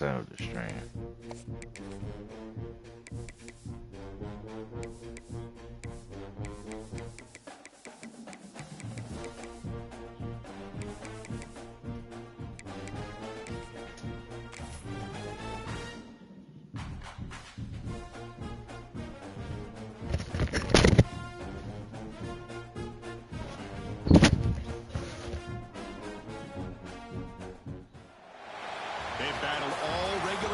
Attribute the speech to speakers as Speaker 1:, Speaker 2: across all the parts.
Speaker 1: Center of the stream.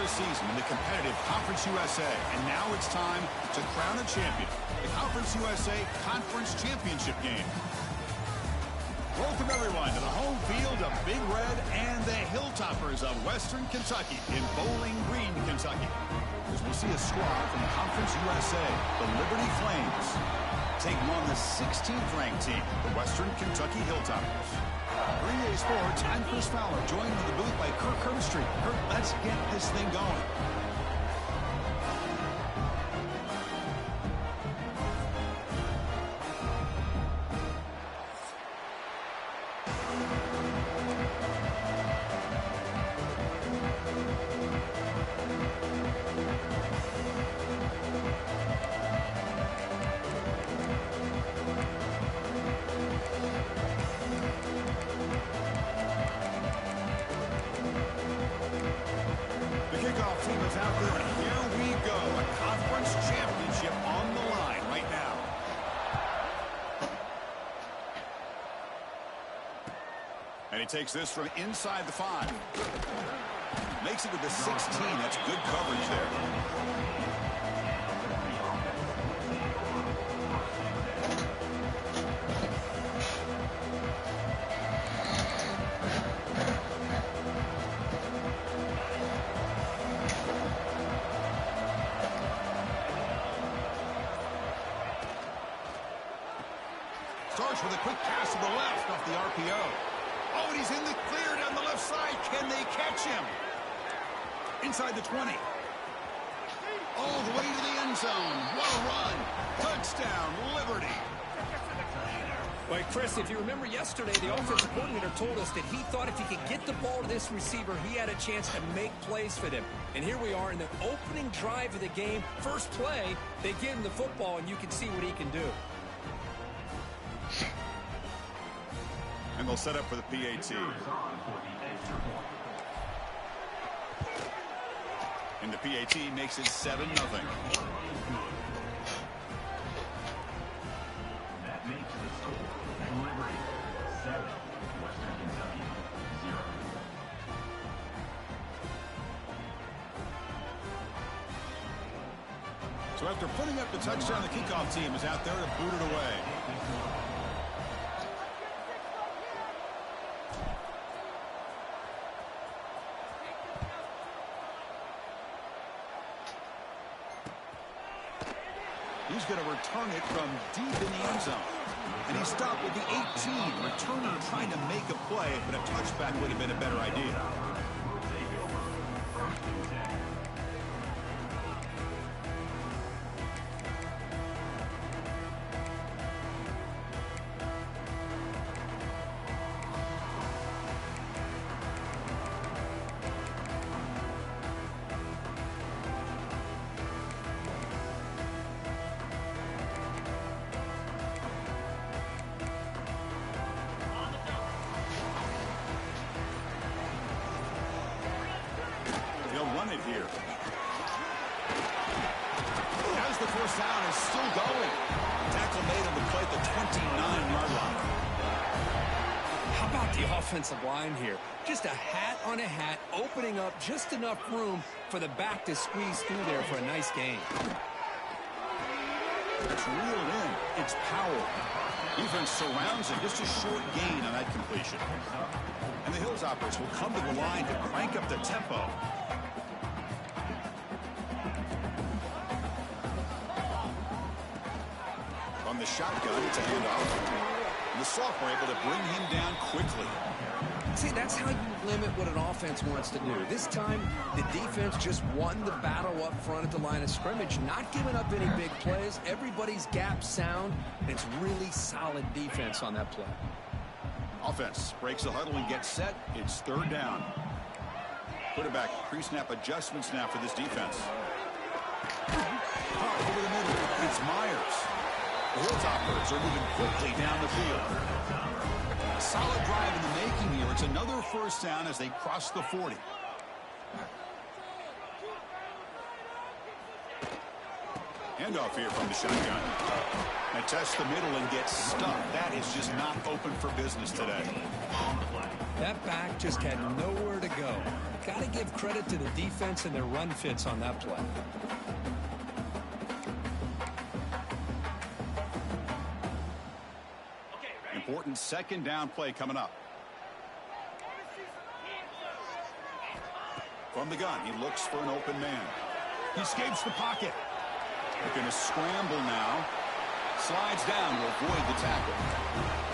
Speaker 2: Season in the competitive Conference USA, and now it's time to crown a champion. The Conference USA Conference Championship game. Welcome everyone to the home field of Big Red and the Hilltoppers of Western Kentucky in Bowling Green, Kentucky. As we'll see a squad from Conference USA, the Liberty Flames, taking on the 16th ranked team, the Western Kentucky Hilltoppers. 3A Sports, I'm Chris Fowler, joined in the booth by Kirk Herbstreit. Kirk, let's get this thing going. And he takes this from inside the 5. Makes it to the 16. That's good coverage there. Starts with a quick pass to the left off the RPO. Oh, and he's in the clear down the left side. Can they catch him? Inside the 20. All the way to the end zone. What a run. Touchdown, Liberty.
Speaker 3: Well, Chris, if you remember yesterday, the offensive coordinator told us that he thought if he could get the ball to this receiver, he had a chance to make plays for them. And here we are in the opening drive of the game. First play, they give him the football, and you can see what he can do.
Speaker 2: And they'll set up for the PAT. And the PAT makes it 7-0.
Speaker 4: That makes the score Liberty 7, Western Kentucky 0.
Speaker 2: So after putting up the touchdown, the kickoff team is out there to boot it away. He's going to return it from deep in the end zone. And he stopped with the 18. Returner trying to make a play, but a touchback would have been a better idea. Run it here. As the first down is still going. Tackle made on the play at the 29-yard line.
Speaker 3: How about the offensive line here? Just a hat on a hat, opening up just enough room for the back to squeeze through there for a nice gain.
Speaker 2: It's reeled in. It's Powell. Defense surrounds him. Just a short gain on that completion. And the Hilltoppers will come to the line to crank up the tempo. On the shotgun, it's a handoff. And the sophomore able to bring him down quickly.
Speaker 3: See, that's how you limit what an offense wants to do. This time, the defense just won the battle up front at the line of scrimmage, not giving up any big plays. Everybody's gap sound, and it's really solid defense on that play.
Speaker 2: Offense breaks the huddle and gets set. It's third down. Quarterback pre-snap adjustments now for this defense. Over the middle, it's Myers. The Hilltoppers are moving quickly down the field. A solid drive in the making here. It's another first down as they cross the 40. Handoff here from the shotgun. They test the middle and get stuck. That is just not open for business today.
Speaker 3: That back just had nowhere to go. Got to give credit to the defense and their run fits on that play.
Speaker 2: Important second down play coming up. From the gun, he looks for an open man. He escapes the pocket. They're going to scramble now. Slides down to avoid the tackle.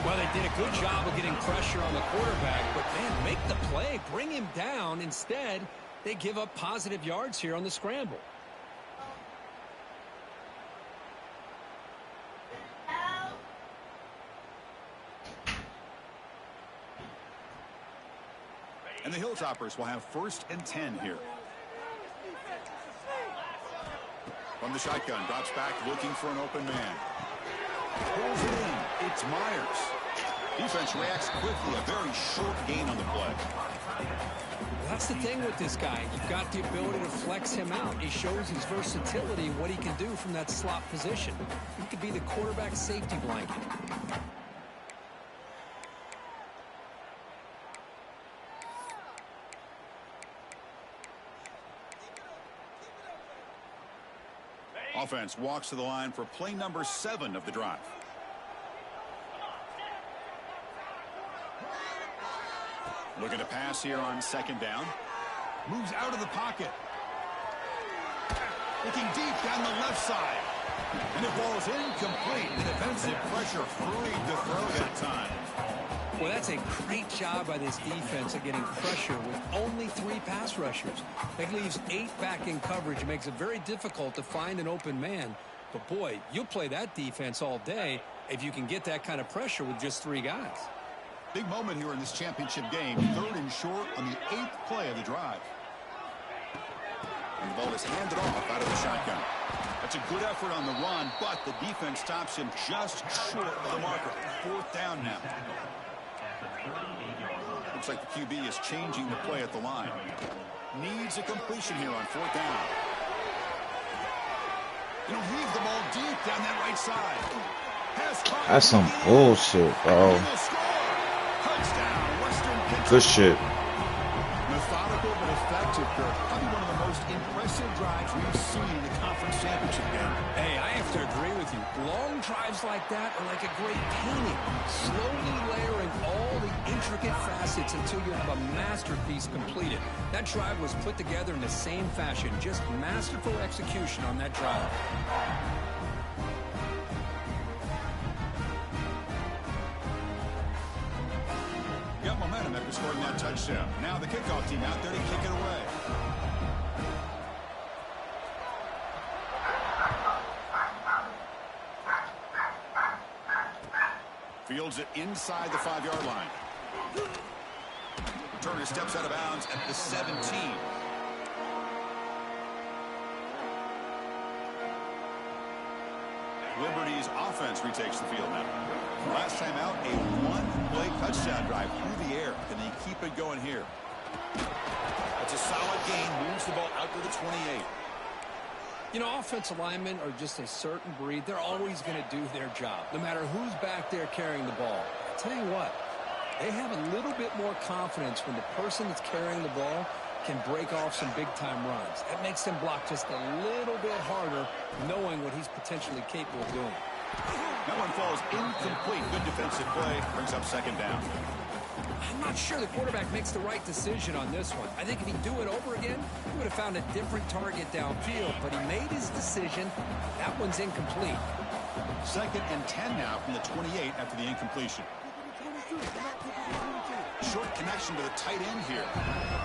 Speaker 3: Well, they did a good job of getting pressure on the quarterback, but man, make the play, bring him down. Instead, they give up positive yards here on the scramble.
Speaker 2: And the Hilltoppers will have 1st and 10 here. From the shotgun, drops back looking for an open man. Pulls it in. It's Myers. Defense reacts quickly. A very short gain on the play.
Speaker 3: That's the thing with this guy. You've got the ability to flex him out. He shows his versatility and what he can do from that slot position. He could be the quarterback safety blanket.
Speaker 2: Offense walks to the line for play number 7 of the drive. Looking to pass here on 2nd down. Moves out of the pocket. Looking deep down the left side. And the ball's incomplete. The defensive pressure freed to throw that time.
Speaker 3: Well, that's a great job by this defense of getting pressure with only 3 pass rushers. That leaves 8 back in coverage. It makes it very difficult to find an open man. But, boy, you'll play that defense all day if you can get that kind of pressure with just 3 guys.
Speaker 2: Big moment here in this championship game. 3rd and short on the 8th play of the drive. And the ball is handed off out of the shotgun. That's a good effort on the run, but the defense stops him just short of the marker. 4th down now. Looks like the QB is changing the play at the line. Needs a completion here on 4th down. He'll heave the ball deep down that right side.
Speaker 1: That's some bullshit, bro. Good shit.
Speaker 2: Methodical but effective, Kirk. Probably one of the most impressive drives we've seen in the conference championship game.
Speaker 3: Hey, I have to agree with you. Long drives like that are like a great painting. Slowly layering all the intricate facets until you have a masterpiece completed. That drive was put together in the same fashion. Just masterful execution on that drive.
Speaker 2: Got momentum after scoring that touchdown. Now the kickoff team out there to kick it away. Fields it inside the 5-yard line. Turner steps out of bounds at the 17. Liberty's offense retakes the field now. Last time out, a 1-play touchdown drive through the air. Can they keep it going here? That's a solid gain. Moves the ball out to the 28.
Speaker 3: You know, offensive linemen are just a certain breed. They're always going to do their job, no matter who's back there carrying the ball. I'll tell you what, they have a little bit more confidence when the person that's carrying the ball can break off some big-time runs. That makes them block just a little bit harder, knowing what he's potentially capable of doing.
Speaker 2: That one falls incomplete. Good defensive play. Brings up 2nd down.
Speaker 3: I'm not sure the quarterback makes the right decision on this one. I think if he'd do it over again, he would have found a different target downfield, but he made his decision. That one's incomplete.
Speaker 2: 2nd and 10 now from the 28 after the incompletion. Short connection to the tight end here.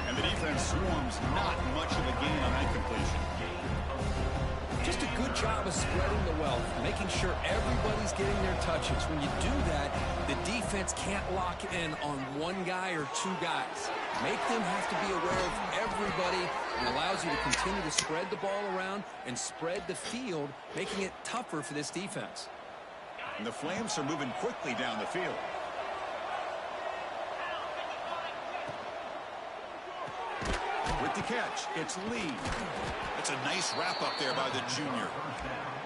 Speaker 2: And the defense swarms not much of a gain on that completion.
Speaker 3: Just a good job of spreading the wealth, making sure everybody's getting their touches. When you do that, The defense can't lock in on one guy or two guys. Make them have to be aware of everybody, and allows you to continue to spread the ball around and spread the field, making it tougher for this defense.
Speaker 2: And the Flames are moving quickly down the field. With the catch, it's Lee. It's a nice wrap up there by the junior.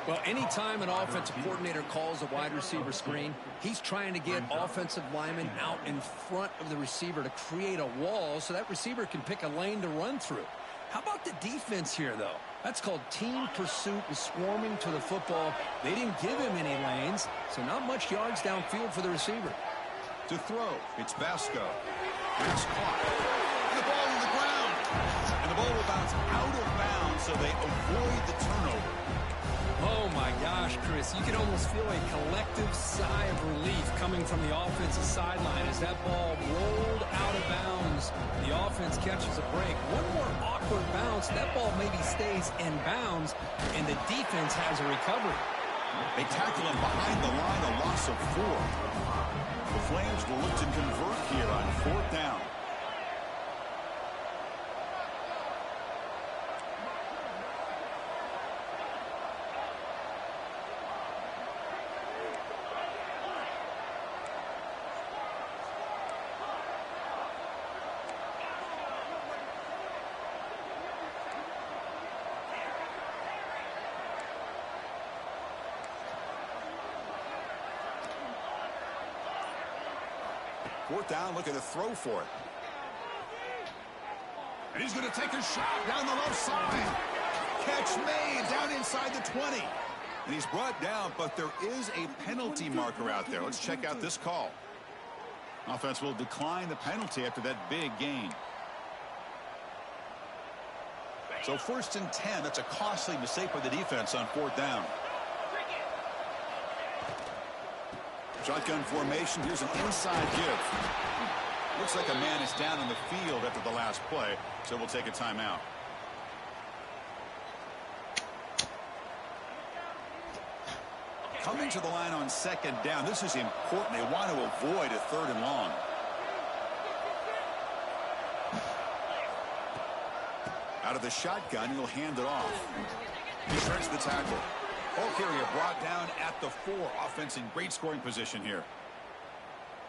Speaker 3: Well, anytime an offensive coordinator calls a wide receiver screen, he's trying to get offensive linemen out in front of the receiver to create a wall so that receiver can pick a lane to run through. How about the defense here, though? That's called team pursuit and swarming to the football. They didn't give him any lanes, so not much yards downfield for the receiver.
Speaker 2: To throw, it's Basco. It's caught. And the ball on the ground. And the ball will bounce out of bounds, so they avoid the turnover.
Speaker 3: Oh, my gosh, Chris. You can almost feel a collective sigh of relief coming from the offensive sideline as that ball rolled out of bounds. The offense catches a break. One more awkward bounce. That ball maybe stays in bounds, and the defense has a recovery.
Speaker 2: They tackle him behind the line, a loss of 4. The Flames will look to convert here on 4th down. Fourth down, looking to throw for it. And he's going to take a shot down the left side. Catch made down inside the 20. And he's brought down, but there is a penalty marker out there. Let's check out this call. Offense will decline the penalty after that big gain. So 1st and 10, that's a costly mistake by the defense on 4th down. Shotgun formation. Here's an inside give. Looks like a man is down on the field after the last play, so we'll take a timeout. Coming to the line on 2nd down. This is important. They want to avoid a 3rd and long. Out of the shotgun, he'll hand it off. He shreds the tackle. Ball carrier brought down at the 4. Offense in great scoring position here.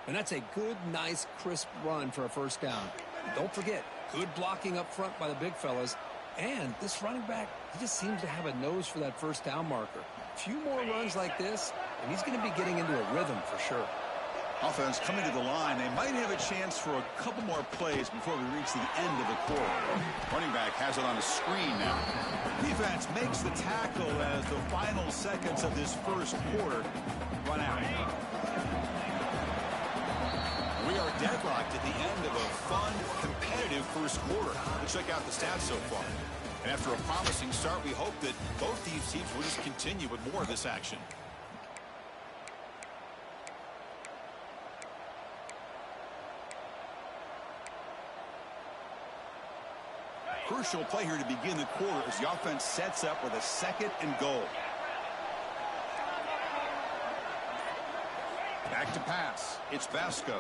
Speaker 3: And that's a good, nice, crisp run for a 1st down. And don't forget, good blocking up front by the big fellas. And this running back, he just seems to have a nose for that 1st down marker. A few more runs like this, and he's going to be getting into a rhythm for sure.
Speaker 2: Offense coming to the line. They might have a chance for a couple more plays before we reach the end of the quarter. Running back has it on a screen now. Defense makes the tackle as the final seconds of this 1st quarter run out. We are deadlocked at the end of a fun, competitive 1st quarter. Let's check out the stats so far. And after a promising start, we hope that both these teams will just continue with more of this action. Crucial play here to begin the quarter as the offense sets up with a 2nd and goal. Back to pass. It's Basco.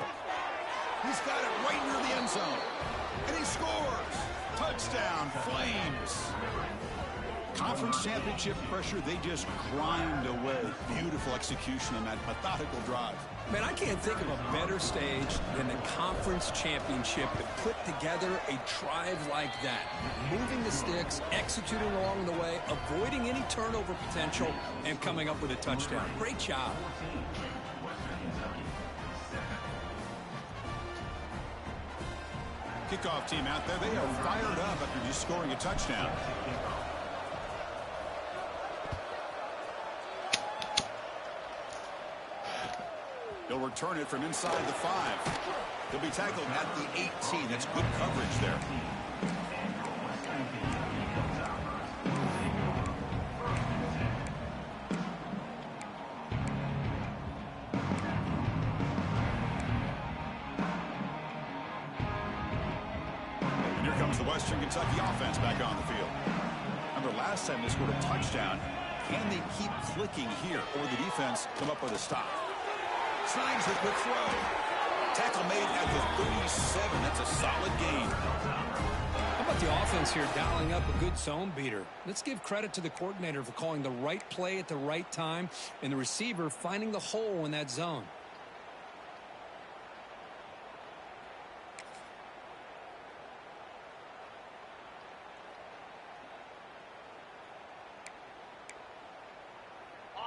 Speaker 2: He's got it right near the end zone. And he scores. Touchdown, Flames. Conference championship pressure, they just grind away. Beautiful execution on that methodical drive.
Speaker 3: Man, I can't think of a better stage than the conference championship to put together a drive like that. Moving the sticks, executing along the way, avoiding any turnover potential, and coming up with a touchdown. Great job.
Speaker 2: Kickoff team out there, they are fired up after just scoring a touchdown. He'll return it from inside the 5. He'll be tackled at the 18. That's good coverage there. And here comes the Western Kentucky offense back on the field. Remember last time they scored a touchdown. Can they keep clicking here, or the defense come up with a stop? snags the quick throw. Tackle made at the 37. That's a solid gain.
Speaker 3: How about the offense here dialing up a good zone beater? Let's give credit to the coordinator for calling the right play at the right time and the receiver finding the hole in that zone.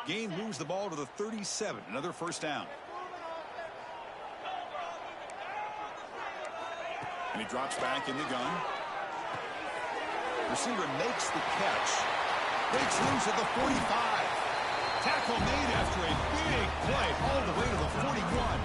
Speaker 2: Gain moves the ball to the 37. Another first down. And he drops back in the gun. Receiver makes the catch. Breaks loose at the 45. Tackle made after a big play all the way to the 41.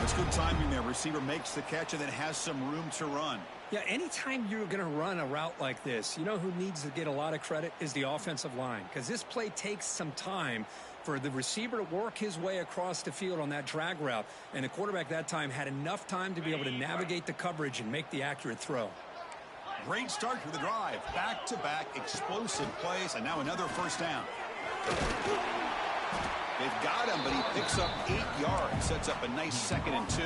Speaker 2: That's good timing there. Receiver makes the catch and then has some room to run.
Speaker 3: Yeah, anytime you're going to run a route like this, you know who needs to get a lot of credit is the offensive line, because this play takes some time for the receiver to work his way across the field on that drag route, and the quarterback that time had enough time to be able to navigate the coverage and make the accurate throw.
Speaker 2: Great start to the drive. Back-to-back explosive plays, and now another first down. They've got him, but he picks up 8 yards, sets up a nice 2nd and 2.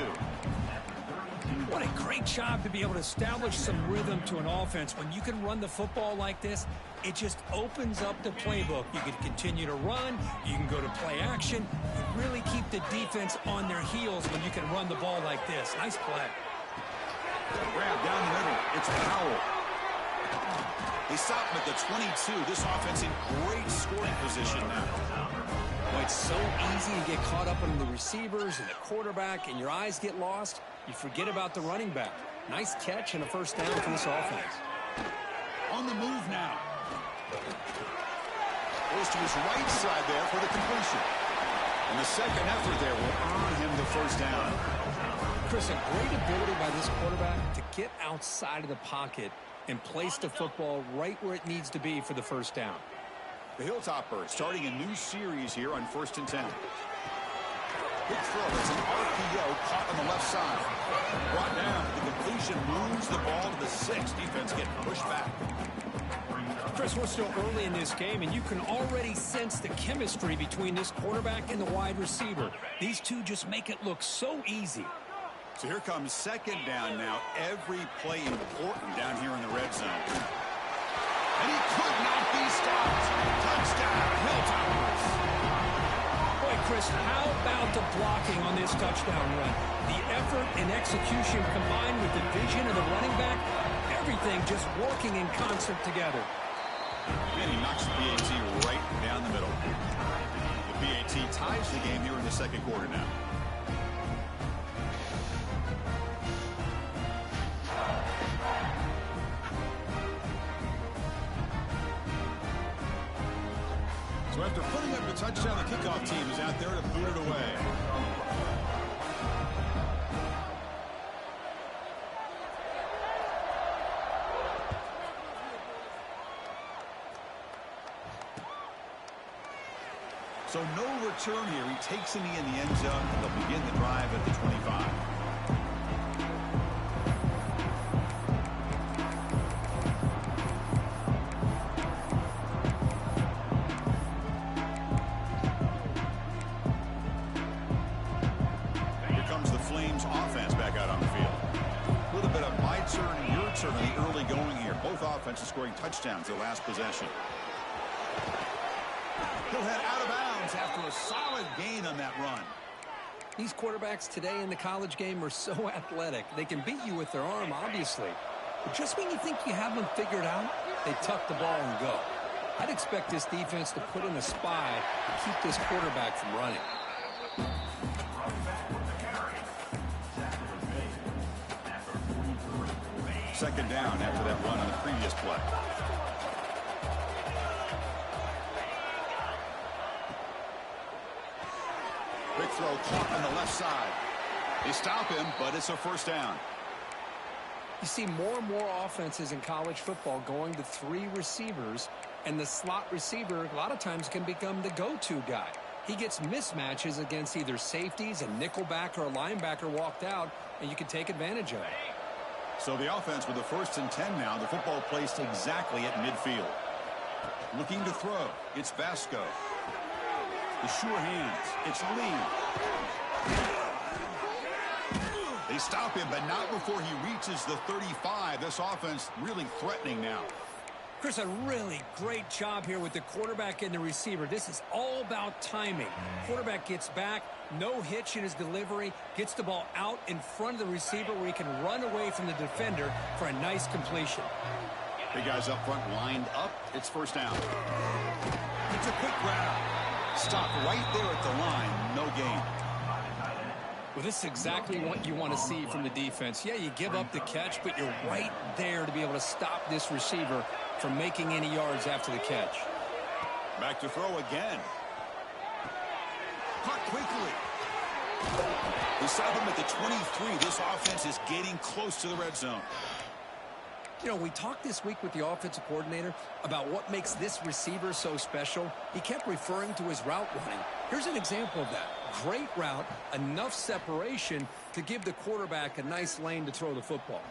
Speaker 3: What a great job to be able to establish some rhythm to an offense. When you can run the football like this, it just opens up the playbook. You can continue to run. You can go to play action. You really keep the defense on their heels when you can run the ball like this. Nice play.
Speaker 2: Grab down the middle. It's Powell. They stop him at the 22. This offense in great scoring position now.
Speaker 3: Well, it's so easy to get caught up on the receivers and the quarterback, and your eyes get lost. You forget about the running back. Nice catch and a first down for this offense.
Speaker 2: On the move now. Goes to his right side there for the completion. And the second effort there will earn him the first down.
Speaker 3: Chris, a great ability by this quarterback to get outside of the pocket and place the football right where it needs to be for the first down.
Speaker 2: The Hilltoppers starting a new series here on 1st and 10. Big throw. It's an RPO caught on the left side. Brought down. The completion moves the ball to the 6. Defense getting pushed back.
Speaker 3: Chris, we're still early in this game, and you can already sense the chemistry between this quarterback and the wide receiver. These two just make it look so easy.
Speaker 2: So here comes 2nd down now. Every play important down here in the red zone. And he could not be stopped. Touchdown, Hilltoppers.
Speaker 3: Boy, Chris, how about the blocking on this touchdown run? The effort and execution combined with the vision of the running back, everything just working in concert together.
Speaker 2: And he knocks the PAT right down the middle. The PAT ties the game here in the 2nd quarter now. So after putting up the touchdown, the kickoff team is out there to boot it away. So no return here. He takes a knee in the end zone, and they'll begin the drive at the 25. Offense scoring touchdowns their last possession. He'll head out of bounds after a solid gain on that run.
Speaker 3: These quarterbacks today in the college game are so athletic. They can beat you with their arm, obviously. But just when you think you have them figured out, they tuck the ball and go. I'd expect this defense to put in a spy to keep this quarterback from running.
Speaker 2: 2nd down after that run on the previous play. Big throw caught on the left side. They stop him, but it's a first down.
Speaker 3: You see more and more offenses in college football going to 3 receivers, and the slot receiver a lot of times can become the go-to guy. He gets mismatches against either safeties, a nickelback, or a linebacker walked out, and you can take advantage of it.
Speaker 2: So the offense with the 1st and 10 now. The football placed exactly at midfield. Looking to throw. It's Vasco. The sure hands. It's Lee. They stop him, but not before he reaches the 35. This offense really threatening now.
Speaker 3: Chris, a really great job here with the quarterback and the receiver. This is all about timing. Quarterback gets back, no hitch in his delivery, gets the ball out in front of the receiver where he can run away from the defender for a nice completion.
Speaker 2: Big guys up front lined up. It's first down. It's a quick grab. Stop right there at the line. No gain.
Speaker 3: Well, this is exactly what you want to see from the defense. Yeah, you give up the catch, but you're right there to be able to stop this receiver from making any yards after the catch.
Speaker 2: Back to throw again. Caught quickly. They stop him at the 23. This offense is getting close to the red zone.
Speaker 3: You know, we talked this week with the offensive coordinator about what makes this receiver so special. He kept referring to his route running. Here's an example of that. Great route, enough separation to give the quarterback a nice lane to throw the football.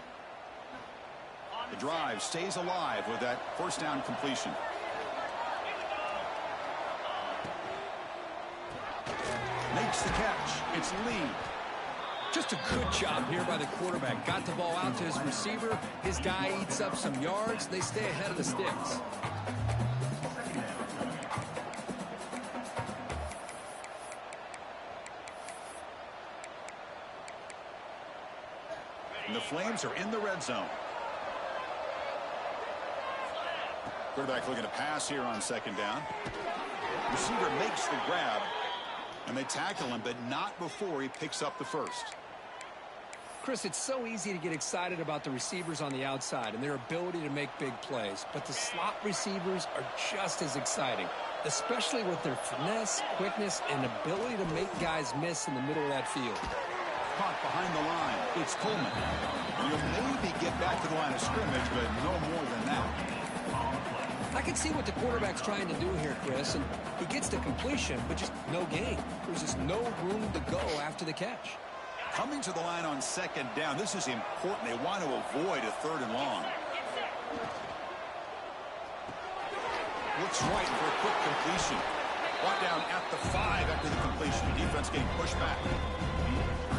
Speaker 2: The drive stays alive with that first down completion. Makes the catch. It's Lee.
Speaker 3: Just a good job here by the quarterback. Got the ball out to his receiver. His guy eats up some yards. They stay ahead of the sticks.
Speaker 2: And the Flames are in the red zone. Quarterback looking to pass here on second down. Receiver makes the grab, and they tackle him, but not before he picks up the first.
Speaker 3: Chris, it's so easy to get excited about the receivers on the outside and their ability to make big plays, but the slot receivers are just as exciting, especially with their finesse, quickness, and ability to make guys miss in the middle of that field.
Speaker 2: Caught behind the line. It's Coleman. You'll maybe get back to the line of scrimmage, but no more than that.
Speaker 3: I can see what the quarterback's trying to do here, Chris, and he gets the completion, but just no gain. There's just no room to go after the catch.
Speaker 2: Coming to the line on second down, this is important. They want to avoid a third and long. Looks right for a quick completion. Brought down at the 5 after the completion. Defense getting pushed back.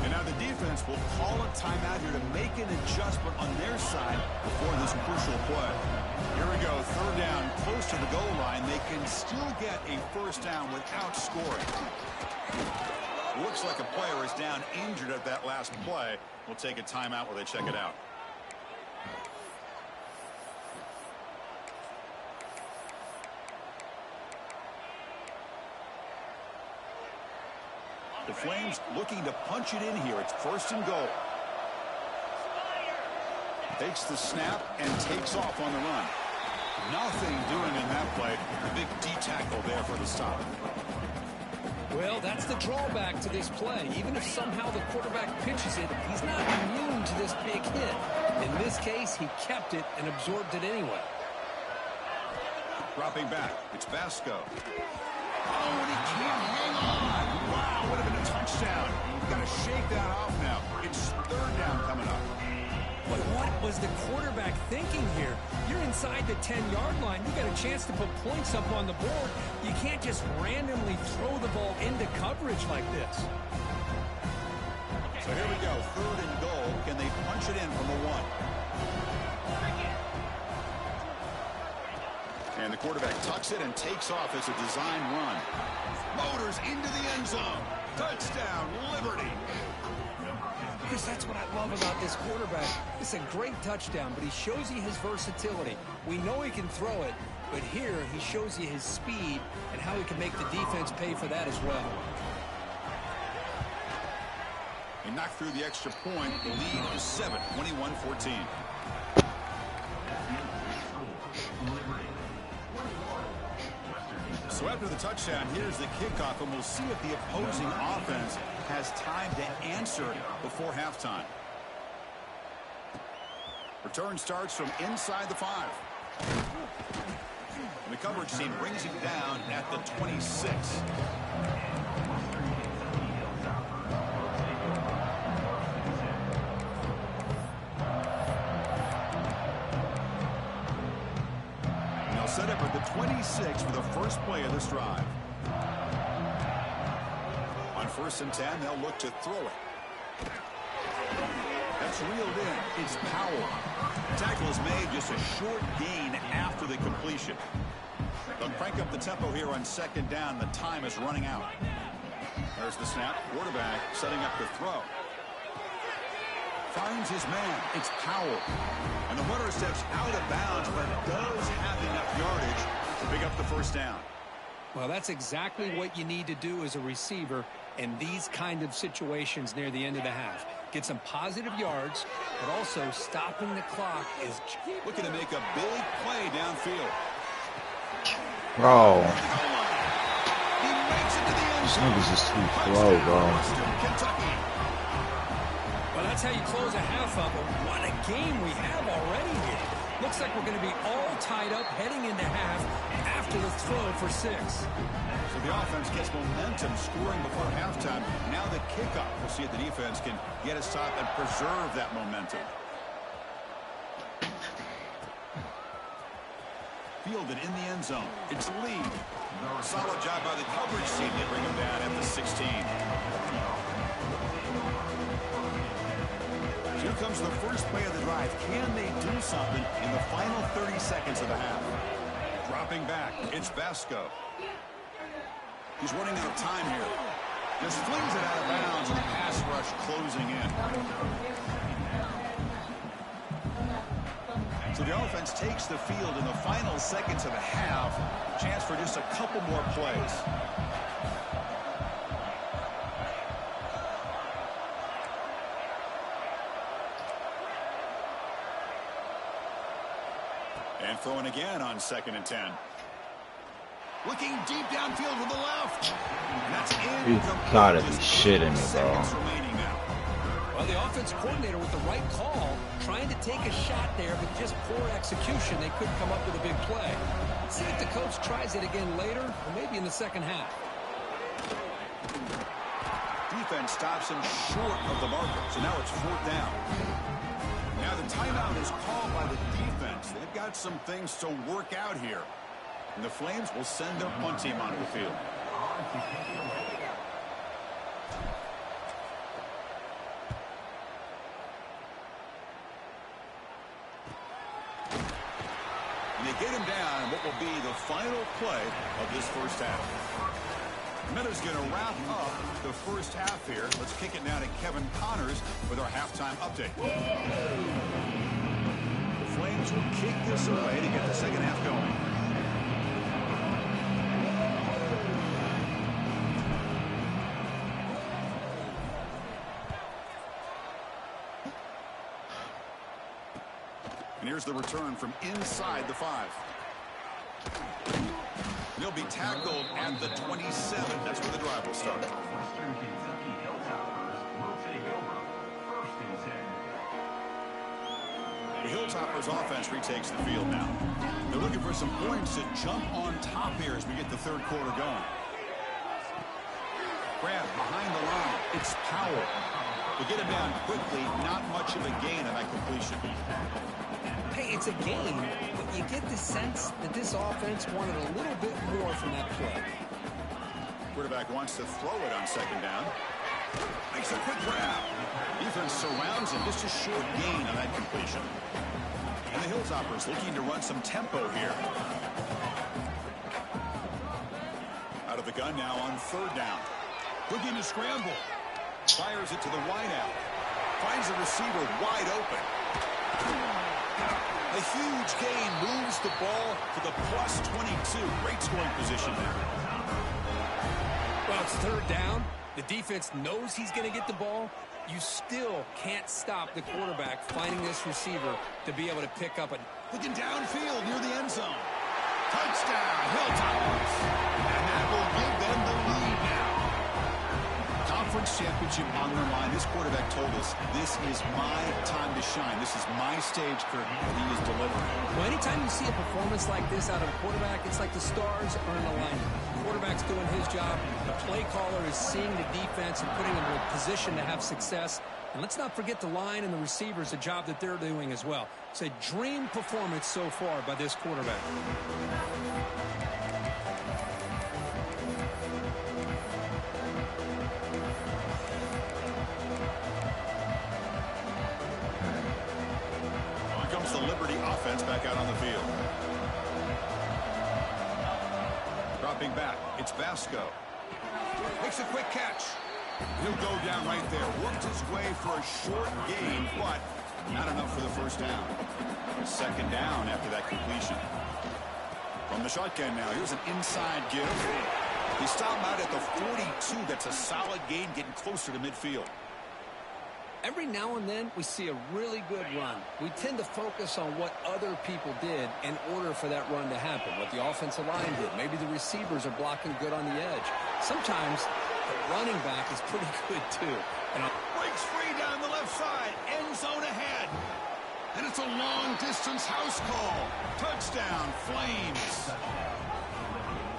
Speaker 2: And now the defense will call a timeout here to make an adjustment on their side before this crucial play. Here we go, third down, close to the goal line. They can still get a first down without scoring. Looks like a player is down injured at that last play. We'll take a timeout while they check it out. The Flames looking to punch it in here. It's first and goal. Takes the snap and takes off on the run. Nothing doing in that play. Big D tackle there for the stop.
Speaker 3: Well, that's the drawback to this play. Even if somehow the quarterback pitches it, he's not immune to this big hit. In this case, he kept it and absorbed it anyway.
Speaker 2: Dropping back, it's Basco. Oh, and he can't hang on. Wow, would have been a touchdown. You've got to shake that off now. It's third down coming up.
Speaker 3: But what was the quarterback thinking here? You're inside the 10-yard line. You got a chance to put points up on the board. You can't just randomly throw the ball into coverage like this.
Speaker 2: So here we go, third and goal. Can they punch it in from the 1? And the quarterback tucks it and takes off as a design run. Motors into the end zone. Touchdown, Liberty.
Speaker 3: Chris, that's what I love about this quarterback. It's a great touchdown, but he shows you his versatility. We know he can throw it, but here he shows you his speed and how he can make the defense pay for that as well.
Speaker 2: He knocked through the extra point. The lead is 7, 21-14. So after the touchdown, here's the kickoff, and we'll see if the opposing offense has time to answer before halftime. Return starts from inside the 5. And the coverage team brings him down at the 26. Set up at the 26 for the first play of this drive. 1st and 10. They'll look to throw it. That's reeled in. It's Powell. Tackle is made, just a short gain after the completion. They'll crank up the tempo here on 2nd down. The time is running out. There's the snap. Quarterback setting up the throw. Finds his man. It's Powell. And the runner steps out of bounds, but does have enough yardage to pick up the 1st down.
Speaker 3: Well, that's exactly what you need to do as a receiver in these kind of situations near the end of the half. Get some positive yards, but also stopping the clock is
Speaker 2: looking to make a big play downfield.
Speaker 1: Bro.
Speaker 2: He makes it to the end
Speaker 1: This
Speaker 2: zone.
Speaker 1: nigga's just too slow, bro.
Speaker 2: Western Kentucky.
Speaker 3: Well, that's how you close a half of it. What a game we have already here. Looks like we're going to be all tied up heading into half after the throw for 6.
Speaker 2: So the offense gets momentum scoring before halftime. Now the kickoff. We'll see if the defense can get a stop and preserve that momentum. Fielded in the end zone. It's Lee. Solid job by the coverage team to bring him down at the 16. Here comes the first play of the drive. Can they do something in the final 30 seconds of the half? Dropping back, it's Vasco. He's running out of time here. Just flings it out of bounds and the pass rush closing in. So the offense takes the field in the final seconds of the half. Chance for just a couple more plays. And throwing again on 2nd and 10. Looking deep downfield to the left. And that's
Speaker 1: You gotta be shitting me, bro.
Speaker 2: remaining now.
Speaker 3: Well, the offense coordinator with the right call, trying to take a shot there, but just poor execution. They couldn't come up with a big play. Let's see if the coach tries it again later, or maybe in the 2nd half.
Speaker 2: Defense stops him short of the marker, so now it's 4th down. Now the timeout is called by the defense. They've got some things to work out here. And the Flames will send their punt team onto the field. And they get him down in what will be the final play of this 1st half. Meadows going to wrap up the 1st half here. Let's kick it now to Kevin Connors with our halftime update. The Flames will kick this away to get the 2nd half going. And here's the return from inside the 5. He'll be tackled at the 27. That's where the drive will start.
Speaker 4: Western Kentucky Hilltoppers will take over 1st and 10.
Speaker 2: The Hilltoppers offense retakes the field now. They're looking for some points to jump on top here as we get the 3rd quarter going. Grab behind the line. It's Powell. To get him down quickly, not much of a gain on that completion.
Speaker 3: Hey, it's a game, but you get the sense that this offense wanted a little bit more from that play.
Speaker 2: Quarterback wants to throw it on 2nd down. Makes a quick grab. Defense surrounds him. Just a short gain on that completion. And the Hilltoppers looking to run some tempo here. Out of the gun now on 3rd down. Looking to scramble. Fires it to the wideout. Finds the receiver wide open. A huge gain moves the ball to the +22. Great scoring position there.
Speaker 3: Well, it's 3rd down. The defense knows he's going to get the ball. You still can't stop the quarterback finding this receiver to be able to pick up a...
Speaker 2: Looking downfield near the end zone. Touchdown, Hilltoppers. And that will give them the lead now. Conference championship on their line. This quarterback told us, this is my time to shine. This is my stage, Kirk, and he is delivering.
Speaker 3: Well, anytime you see a performance like this out of a quarterback, it's like the stars are in alignment. The quarterback's doing his job. The play caller is seeing the defense and putting them in a position to have success. And let's not forget the line and the receivers, the job that they're doing as well. It's a dream performance so far by this quarterback.
Speaker 2: On comes the Liberty offense back out on the field. Dropping back, it's Vasco. Makes a quick catch. He'll go down right there. Worked his way for a short gain, but not enough for the first down. Second down after that completion. From the shotgun now, here's an inside give. He stopped out at the 42. That's a solid gain, getting closer to midfield.
Speaker 3: Every now and then, we see a really good run. We tend to focus on what other people did in order for that run to happen, what the offensive line did. Maybe the receivers are blocking good on the edge. Sometimes the running back is pretty good, too. And
Speaker 2: Breaks free down the left side. End zone ahead. And it's a long-distance house call. Touchdown, Flames.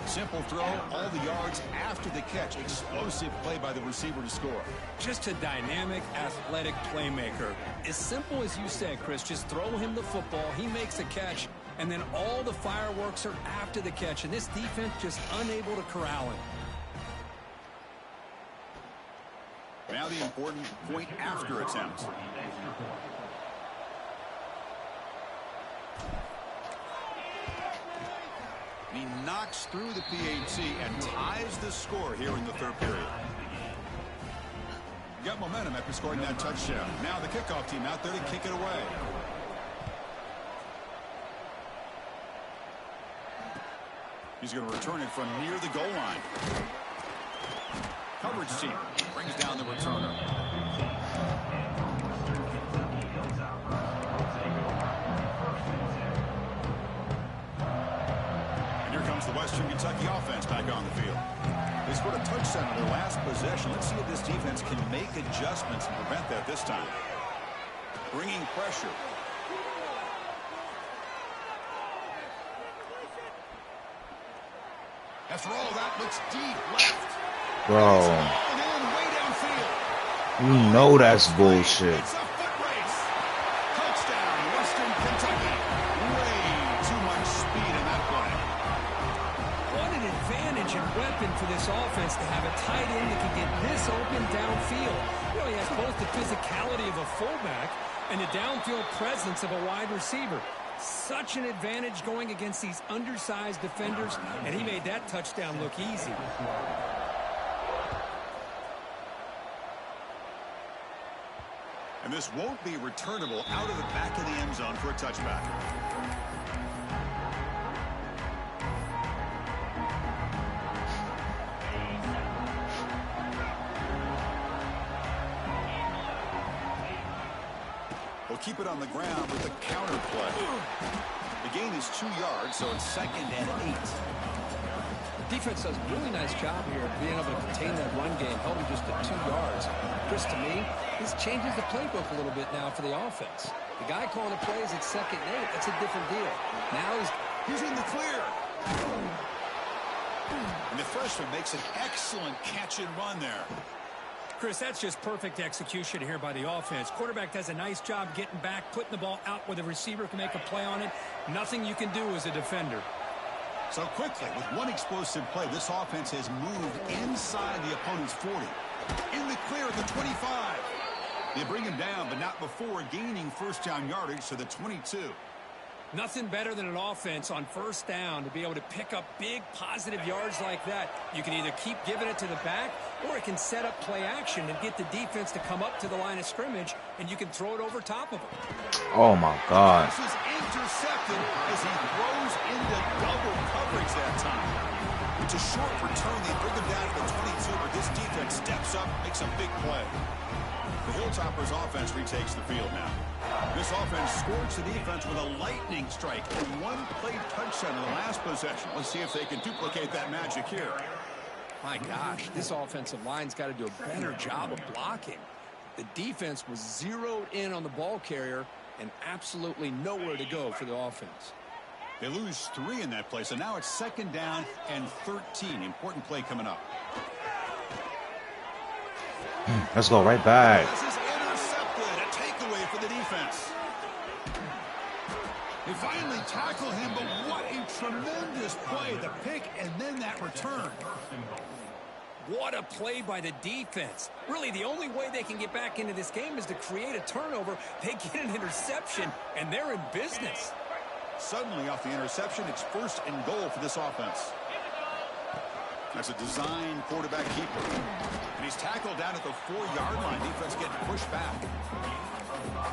Speaker 2: Simple throw, all the yards after the catch. Explosive play by the receiver to score.
Speaker 3: just a dynamic, athletic playmaker. As simple as you said, Chris, just throw him the football, he makes a catch, and then all the fireworks are after the catch, and this defense just unable to corral him.
Speaker 2: Now the important point after attempt. He knocks through the PAT and ties the score here in the third period. Got momentum after scoring that touchdown. Now the kickoff team out there to kick it away. He's going to return it from near the goal line. Coverage team brings down the returner. The Western Kentucky offense back on the field. They scored a touchdown on their last possession. Let's see if this defense can make adjustments and prevent that this time. Bringing pressure. After all that, looks deep left.
Speaker 1: Bro,
Speaker 2: Way downfield.
Speaker 1: you know that's bullshit.
Speaker 2: It's a foot race. Touchdown, Western Kentucky. Way too much speed in that play.
Speaker 3: What an advantage and weapon for this offense to have a tight end that can get this open downfield. You know, he has both the physicality of a fullback and the downfield presence of a wide receiver. Such an advantage going against these undersized defenders, and he made that touchdown look easy.
Speaker 2: And this won't be returnable out of the back of the end zone for a touchback. We'll keep it on the ground with the counter play. The gain is 2 yards, so it's 2nd and 8.
Speaker 3: The defense does a really nice job here of being able to contain that run game, held him just at 2 yards. Chris, to me, this changes the playbook a little bit now for the offense. The guy calling the plays at 2nd and 8, that's a different deal. Now
Speaker 2: he's in the clear. And the freshman makes an excellent catch and run there.
Speaker 3: Chris, that's just perfect execution here by the offense. Quarterback does a nice job getting back, putting the ball out where the receiver can make a play on it. Nothing you can do as a defender.
Speaker 2: So quickly, with one explosive play, this offense has moved inside the opponent's 40. In the clear at the 25. They bring him down, but not before gaining first down yardage to the 22.
Speaker 3: Nothing better than an offense on first down to be able to pick up big positive yards like that. You can either keep giving it to the back, or it can set up play action and get the defense to come up to the line of scrimmage, and you can throw it over top of them.
Speaker 1: Oh my God.
Speaker 2: This is intercepted as he throws into double coverage that time. It's a short return. They bring him down to the 22, but this defense steps up, makes a big play. The Hilltoppers offense retakes the field now. This offense scorched the defense with a lightning strike, a one-play touchdown in the last possession. Let's see if they can duplicate that magic here.
Speaker 3: My gosh, this offensive line's got to do a better job of blocking. The defense was zeroed in on the ball carrier and absolutely nowhere to go for the offense.
Speaker 2: They lose 3 in that play, so now it's 2nd down and 13. Important play coming up.
Speaker 1: Let's go right back.
Speaker 2: This is intercepted. A takeaway for the defense. They finally tackle him, but what a Tremendous play, the pick, and then that return.
Speaker 3: What a play by the defense. Really, the only way they can get back into this game is to create a turnover. They get an interception, and they're in business.
Speaker 2: Suddenly, off the interception, it's 1st and goal for this offense. That's a design quarterback keeper. And he's tackled down at the 4-yard line. Defense getting pushed back.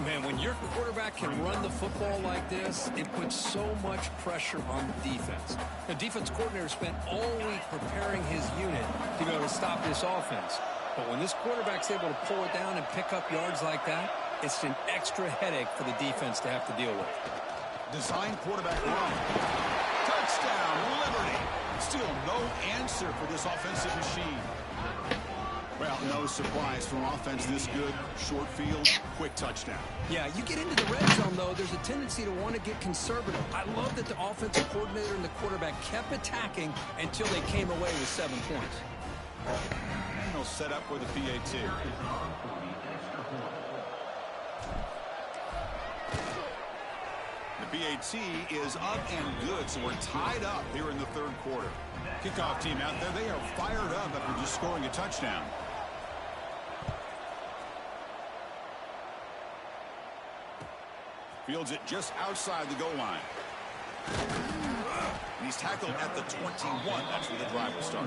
Speaker 3: Man, when your quarterback can run the football like this, it puts so much pressure on the defense. The defense coordinator spent all week preparing his unit to be able to stop this offense. But when this quarterback's able to pull it down and pick up yards like that, it's an extra headache for the defense to have to deal with.
Speaker 2: Design quarterback run. Touchdown, Liberty. Still no answer for this offensive machine. Well, no surprise from offense this good. Short field, quick touchdown.
Speaker 3: Yeah, you get into the red zone, though, there's a tendency to want to get conservative. I love that the offensive coordinator and the quarterback kept attacking until they came away with 7 points.
Speaker 2: And they'll set up with a PAT. The PAT is up and good, so we're tied up here in the 3rd quarter. Kickoff team out there, they are fired up after just scoring a touchdown. Fields it just outside the goal line. And he's tackled at the 21. That's where the drive will start.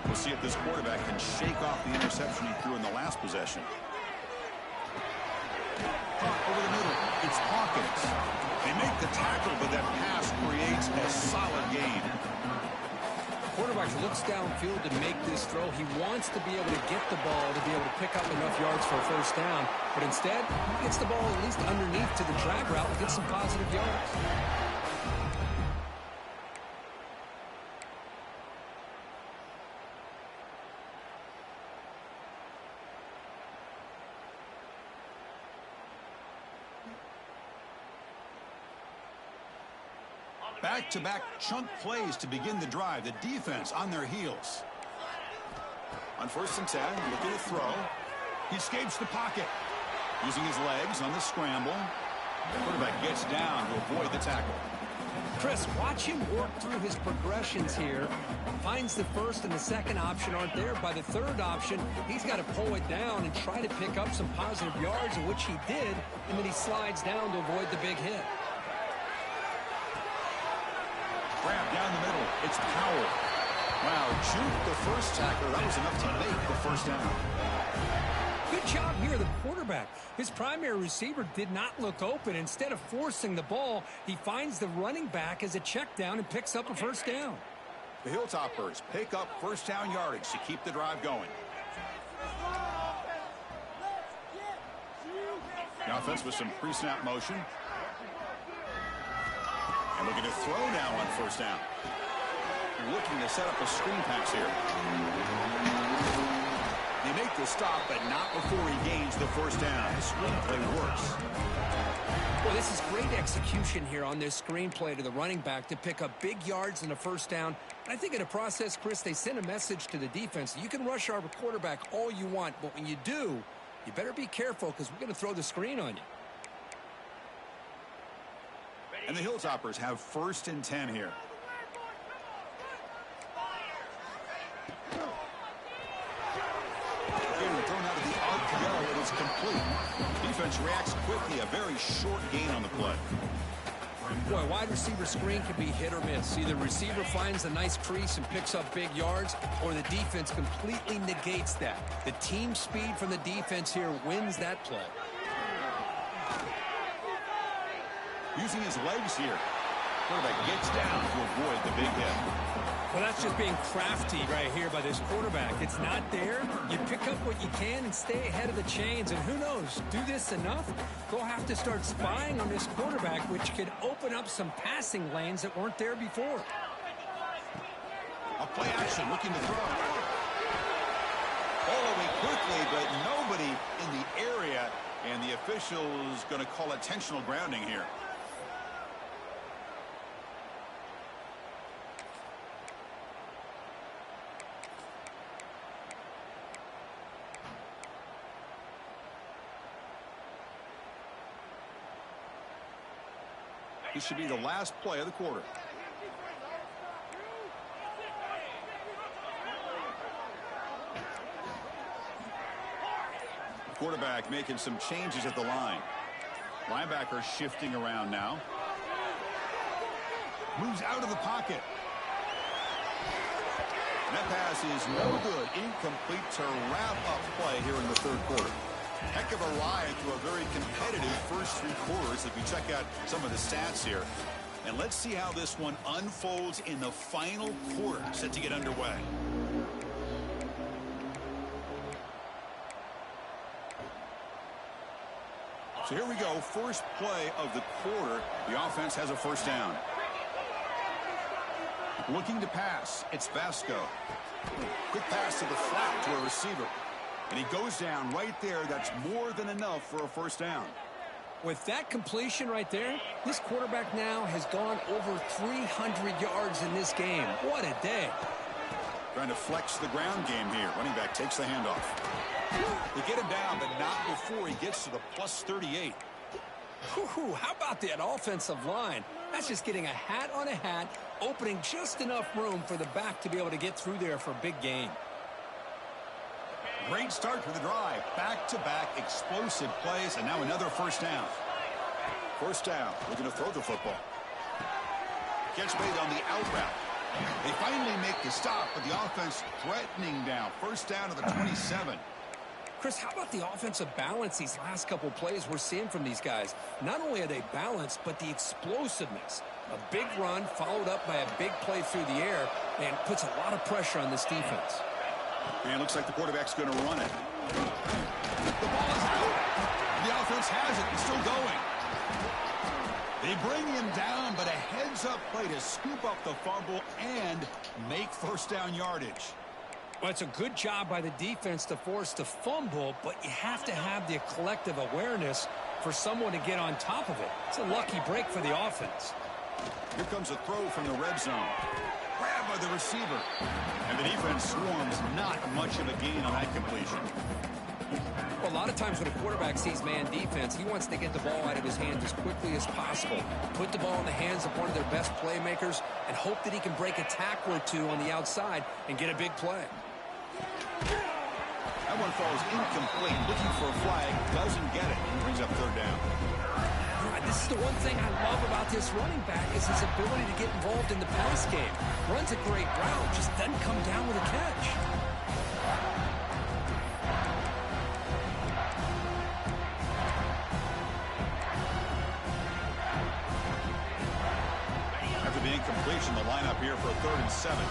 Speaker 2: We'll see if this quarterback can shake off the interception he threw in the last possession. Over the middle, it's Hawkins. They make the tackle, but that pass creates a solid gain.
Speaker 3: The quarterback looks downfield to make this throw. He wants to be able to get the ball to be able to pick up enough yards for a 1st down. But instead, he gets the ball at least underneath to the drag route and gets some positive yards.
Speaker 2: Back-to-back chunk plays to begin the drive. The defense on their heels. On 1st and 10, looking to throw. He escapes the pocket. Using his legs on the scramble. The quarterback gets down to avoid the tackle.
Speaker 3: Chris, watch him work through his progressions here. Finds the 1st and the 2nd option aren't there. By the 3rd option, he's got to pull it down and try to pick up some positive yards, in which he did, and then he slides down to avoid the big hit.
Speaker 2: Grab down the middle. It's Powell. Wow, juke the 1st tackler. That was enough to make the 1st down.
Speaker 3: Good job here, the quarterback. His primary receiver did not look open. Instead of forcing the ball, he finds the running back as a check down and picks up a 1st down.
Speaker 2: The Hilltoppers pick up 1st down yardage to keep the drive going. The offense with some pre-snap motion. And looking to throw now on 1st down. They're looking to set up a screen pass here. They make the stop, but not before he gains the 1st down. The screenplay works.
Speaker 3: Well, this is great execution here on this screenplay to the running back to pick up big yards and a 1st down. I think in the process, Chris, they send a message to the defense. You can rush our quarterback all you want, but when you do, you better be careful because we're going to throw the screen on you.
Speaker 2: And the Hilltoppers have 1st and 10 here. Again, thrown out of the RPO, it is complete. Defense reacts quickly, a very short gain on the play.
Speaker 3: Boy, wide receiver screen can be hit or miss. Either receiver finds a nice crease and picks up big yards, or the defense completely negates that. The team speed from the defense here wins that play.
Speaker 2: Using his legs here. Quarterback gets down to avoid the big hit.
Speaker 3: Well, that's just being crafty right here by this quarterback. It's not there. You pick up what you can and stay ahead of the chains. And who knows, do this enough, they'll have to start spying on this quarterback, which could open up some passing lanes that weren't there before.
Speaker 2: A play action, looking to throw. Ball away quickly, but nobody in the area, and the official is going to call intentional grounding here. This should be the last play of the quarter. Quarterback making some changes at the line. Linebacker shifting around now. Moves out of the pocket. That pass is no good. Incomplete to wrap up play here in the third quarter. Heck of a ride through a very competitive first three quarters if you check out some of the stats here. And let's see how this one unfolds in the final quarter set to get underway. So here we go. First play of the quarter. The offense has a first down. Looking to pass. It's Vasco. Quick pass to the flat to a receiver. And he goes down right there. That's more than enough for a first down.
Speaker 3: With that completion right there, this quarterback now has gone over 300 yards in this game. What a day.
Speaker 2: Trying to flex the ground game here. Running back takes the handoff. They get him down, but not before he gets to the plus 38.
Speaker 3: Whew, how about that offensive line? That's just getting a hat on a hat, opening just enough room for the back to be able to get through there for a big gain.
Speaker 2: Great start to the drive. Back-to-back explosive plays, and now another first down. First down. Looking to throw the football. Catch made on the out route. They finally make the stop, but the offense threatening down. First down to the 27.
Speaker 3: Chris, how about the offensive balance these last couple plays we're seeing from these guys? Not only are they balanced, but the explosiveness. A big run followed up by a big play through the air, and puts a lot of pressure on this defense.
Speaker 2: And it looks like the quarterback's going to run it. The ball is out. The offense has it. It's still going. They bring him down, but a heads-up play to scoop up the fumble and make first down yardage.
Speaker 3: Well, it's a good job by the defense to force the fumble, but you have to have the collective awareness for someone to get on top of it. It's a lucky break for the offense.
Speaker 2: Here comes a throw from the red zone. Grab by the receiver. And the defense swarms. Not much of a gain on that completion.
Speaker 3: Well, a lot of times when a quarterback sees man defense, he wants to get the ball out of his hands as quickly as possible. Put the ball in the hands of one of their best playmakers and hope that he can break a tackle or two on the outside and get a big play.
Speaker 2: That one falls incomplete. Looking for a flag. Doesn't get it. Brings up third down.
Speaker 3: This is the one thing I love about this running back is his ability to get involved in the pass game. Runs a great route, just doesn't come down with a catch.
Speaker 2: After the incompletion, the lineup here for a 3rd and 7.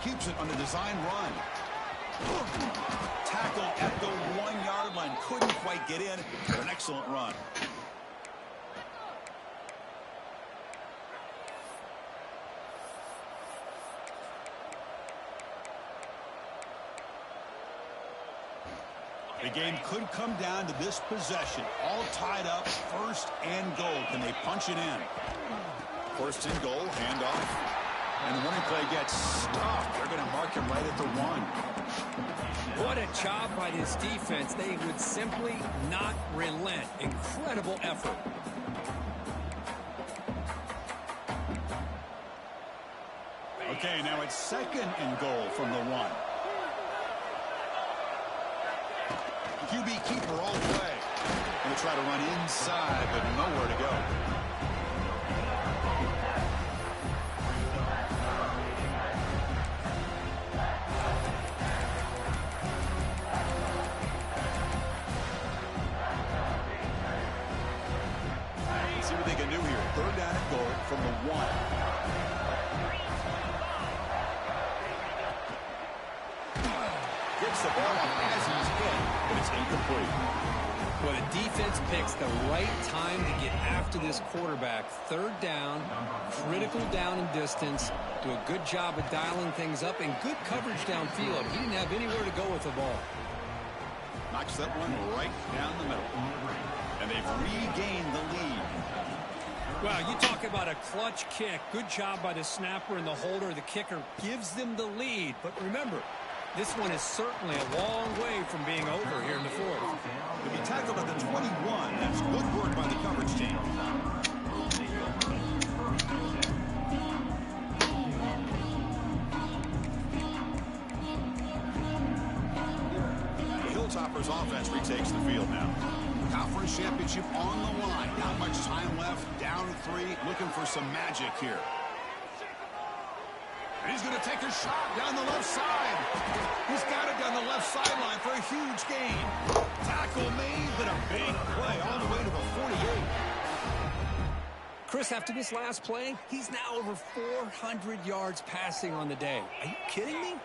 Speaker 2: Keeps it on the design run. Tackle at the 1-yard line. Couldn't quite get in, but an excellent run. The game could come down to this possession. All tied up, 1st and goal. Can they punch it in? 1st and goal, handoff. And the running play gets stopped. They're going to mark him right at the 1.
Speaker 3: What a job by this defense. They would simply not relent. Incredible effort.
Speaker 2: Okay, now it's 2nd and goal from the 1. QB keeper all the way. Going to try to run inside, but nowhere to go. See what they can do here. 3rd down and goal from the 1. Gets the ball off as he's hit, but it's incomplete.
Speaker 3: Well, the defense picks the right time to get after this quarterback. Third down, critical down and distance. Do a good job of dialing things up and good coverage downfield. He didn't have anywhere to go with the ball.
Speaker 2: Knocks that one right down the middle. And they've regained the lead.
Speaker 3: Well, you talk about a clutch kick. Good job by the snapper and the holder. The kicker gives them the lead. But remember, this one is certainly a long way from being over here in the fourth.
Speaker 2: To be tackled at the 21, that's good work by the coverage team. The Hilltoppers offense retakes the field now. Conference championship on the line. Not much time left. Down 3. Looking for some magic here. And he's going to take a shot down the left side. He's got it down the left sideline for a huge gain. Tackle made, but a big play all the way to the 48.
Speaker 3: Chris, after this last play, he's now over 400 yards passing on the day. Are you kidding me?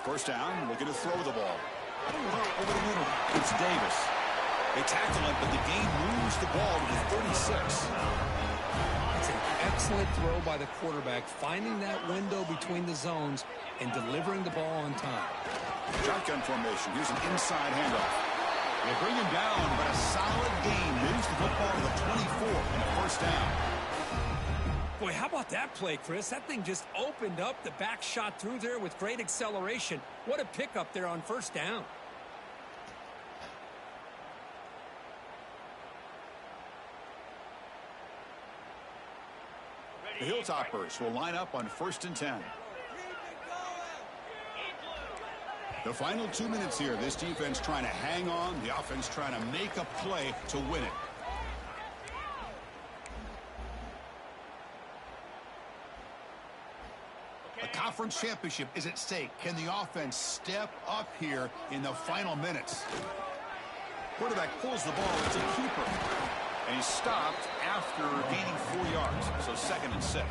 Speaker 2: First down, looking to throw the ball. Over the middle, it's Davis. They tackle him, but the game moves the ball to the 36.
Speaker 3: It's an excellent throw by the quarterback, finding that window between the zones and delivering the ball on time.
Speaker 2: Shotgun formation. Here's an inside handoff. They bring him down, but a solid gain moves the football to the 24 and a first down.
Speaker 3: Boy, how about that play, Chris? That thing just opened up. The back shot through there with great acceleration. What a pickup there on first down.
Speaker 2: The Hilltoppers will line up on 1st and 10. The final 2 minutes here. This defense trying to hang on. The offense trying to make a play to win it. A conference championship is at stake. Can the offense step up here in the final minutes? Quarterback pulls the ball. It's a keeper. And he's stopped after gaining 4 yards. So 2nd and 6.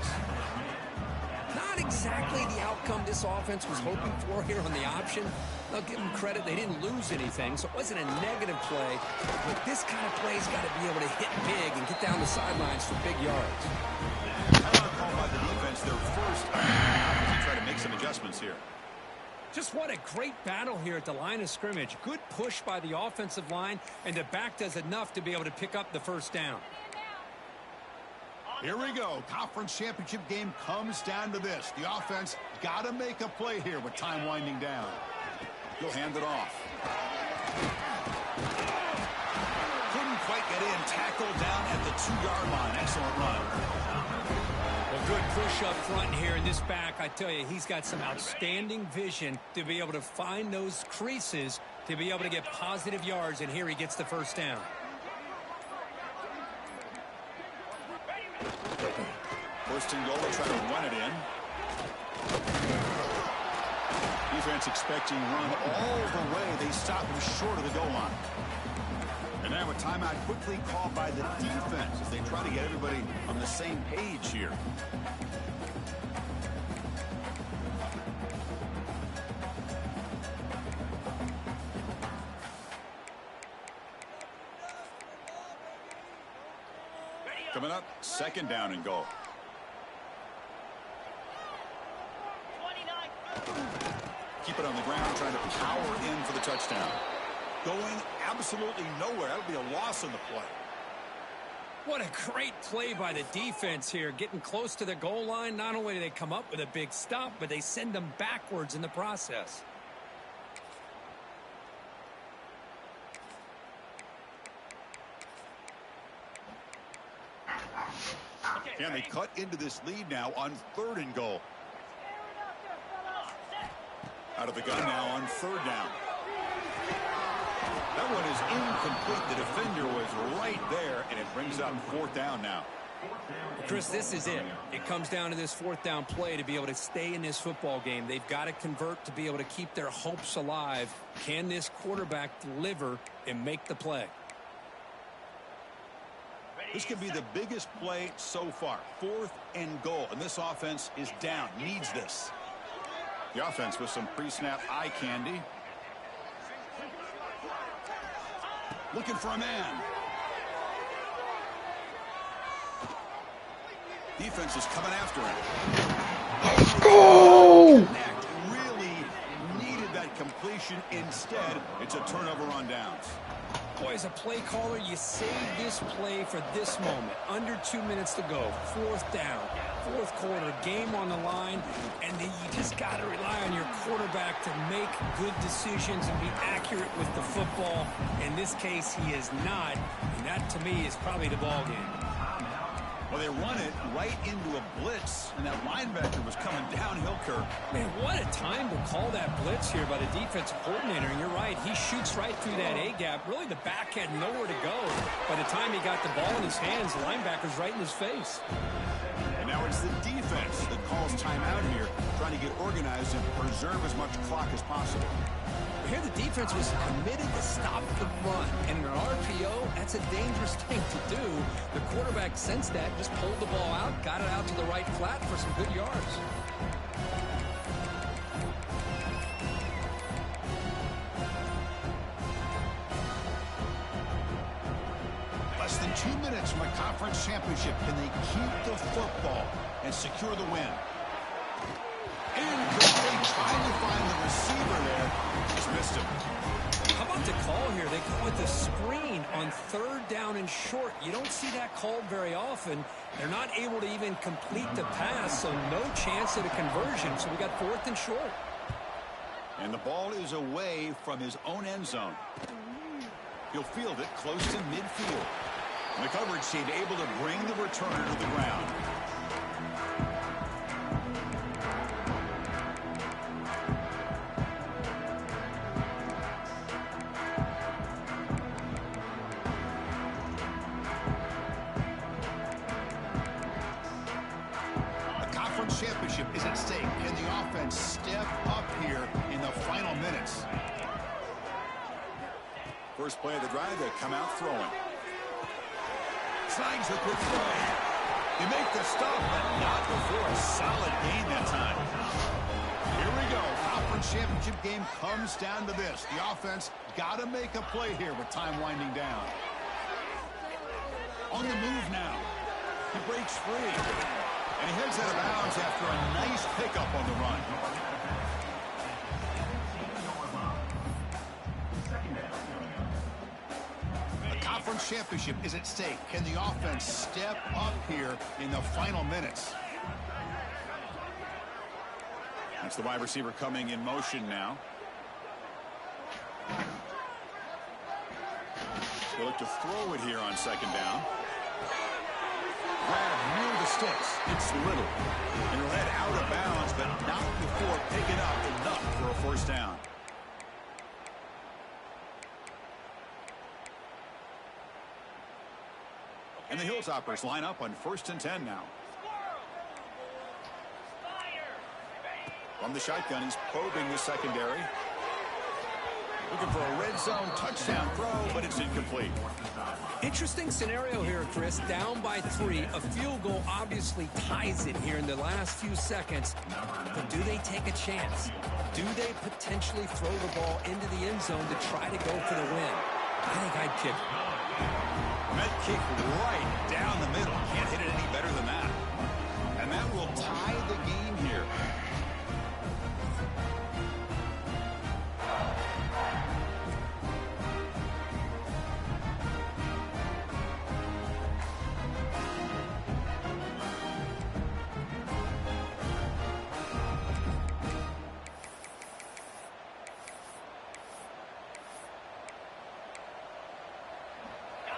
Speaker 3: Not exactly the outcome this offense was hoping for here on the option. I'll give them credit. They didn't lose anything, so it wasn't a negative play. But this kind of play's got to be able to hit big and get down the sidelines for big yards.
Speaker 2: Another call by the defense. Their first. They try to make some adjustments here.
Speaker 3: Just what a great battle here at the line of scrimmage. Good push by the offensive line, and the back does enough to be able to pick up the first down.
Speaker 2: Here we go. Conference championship game comes down to this. The offense got to make a play here with time winding down. He'll hand it off. Couldn't quite get in. Tackled down at the 2-yard line. Excellent run.
Speaker 3: Well, good push up front here in this back. I tell you, he's got some outstanding vision to be able to find those creases, to be able to get positive yards, and here he gets the first down.
Speaker 2: First and goal, try to run it in. Defense expecting run all the way. They stop him short of the goal line. And now a timeout quickly called by the defense as they try to get everybody on the same page here. Coming up, 2nd down and goal. Keep it on the ground, trying to power in for the touchdown. Going absolutely nowhere. That would be a loss in the play.
Speaker 3: What a great play by the defense here. Getting close to the goal line, not only do they come up with a big stop, but they send them backwards in the process.
Speaker 2: Can they cut into this lead now on 3rd and goal? Out of the gun now on 3rd down. That one is incomplete. The defender was right there, and it brings up 4th down now.
Speaker 3: Chris, this is it. It comes down to this 4th down play to be able to stay in this football game. They've got to convert to be able to keep their hopes alive. Can this quarterback deliver and make the play?
Speaker 2: This could be the biggest play so far. 4th and goal, and this offense is down. Needs this. The offense with some pre-snap eye candy. Looking for a man. Defense is coming after him.
Speaker 1: Let's go!
Speaker 2: Really needed that completion. Instead, it's a turnover on downs.
Speaker 3: Boy, as a play caller, you save this play for this moment. Under 2 minutes to go. 4th down. 4th quarter. Game on the line. And then you just got to rely on your quarterback to make good decisions and be accurate with the football. In this case, he is not. And that, to me, is probably the ball game.
Speaker 2: Well, they run it right into a blitz, and that linebacker was coming downhill, Kirk.
Speaker 3: Man, what a time to call that blitz here by the defensive coordinator. And you're right, he shoots right through that A-gap. Really, the back had nowhere to go. By the time he got the ball in his hands, the linebacker's right in his face.
Speaker 2: And now it's the defense that calls timeout here, trying to get organized and preserve as much clock as possible.
Speaker 3: Here the defense was committed to stop the run. And in an RPO, that's a dangerous thing to do. The quarterback sensed that, just pulled the ball out, got it out to the right flat for some good yards.
Speaker 2: Less than 2 minutes from a conference championship. Can they keep the football and secure the win? Incomplete. Trying to find the receiver there. Just missed him.
Speaker 3: How about the call here? They call it the screen on 3rd down and short. You don't see that called very often. They're not able to even complete the pass, so no chance at a conversion. So we got 4th and short.
Speaker 2: And the ball is away from his own end zone. He'll field it close to midfield. And the coverage team able to bring the returner to the ground. Championship is at stake. Can the offense step up here in the final minutes? First play of the drive, they come out throwing. Signs a quick throw. They make the stop, but not before a solid gain that time. Here we go. Conference championship game comes down to this. The offense got to make a play here with time winding down. On the move now. He breaks free. And he heads out of bounds after a nice pickup on the run. The conference championship is at stake. Can the offense step up here in the final minutes? That's the wide receiver coming in motion now. They look to throw it here on 2nd down. Grab near the sticks. It's Little. And he'll head out of bounds, but not before picking up enough for a 1st down. And the Hilltoppers line up on 1st and 10 now. From the shotgun, he's probing the secondary. Looking for a red zone touchdown throw, but it's incomplete.
Speaker 3: Interesting scenario here, Chris. Down by 3. A field goal obviously ties it here in the last few seconds. But do they take a chance? Do they potentially throw the ball into the end zone to try to go for the win? I think I'd kick it.
Speaker 2: That kick right down the middle. Can't hit it any better than that. And that will tie the game here.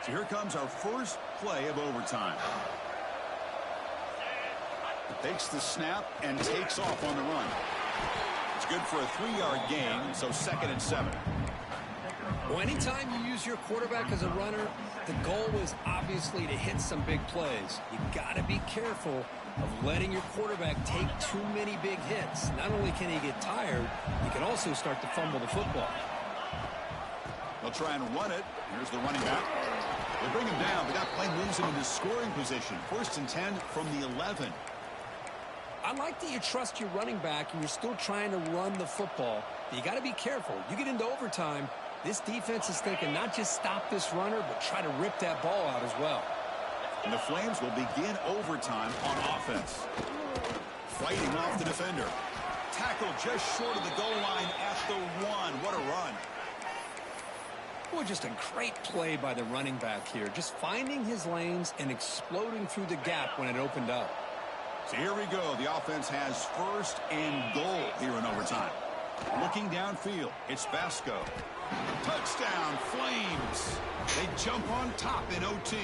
Speaker 2: So here comes our first play of overtime. Takes the snap and takes off on the run. It's good for a 3-yard gain, so 2nd and 7.
Speaker 3: Well, anytime you use your quarterback as a runner, the goal is obviously to hit some big plays. You got to be careful of letting your quarterback take too many big hits. Not only can he get tired, he can also start to fumble the football.
Speaker 2: They'll try and run it. Here's the running back. They bring him down, but that play moves him into scoring position. 1st and 10 from the 11.
Speaker 3: I like that you trust your running back and you're still trying to run the football. But you got to be careful. You get into overtime, This defense is thinking not just stop this runner, but try to rip that ball out as well.
Speaker 2: And the Flames will begin overtime on offense. Fighting off the defender. Tackle just short of the goal line at the 1. What a run.
Speaker 3: Boy, just a great play by the running back here. Just finding his lanes and exploding through the gap when it opened up.
Speaker 2: So here we go. The offense has first and goal here in overtime. Looking downfield, it's Vasco. Touchdown, Flames. They jump on top in OT.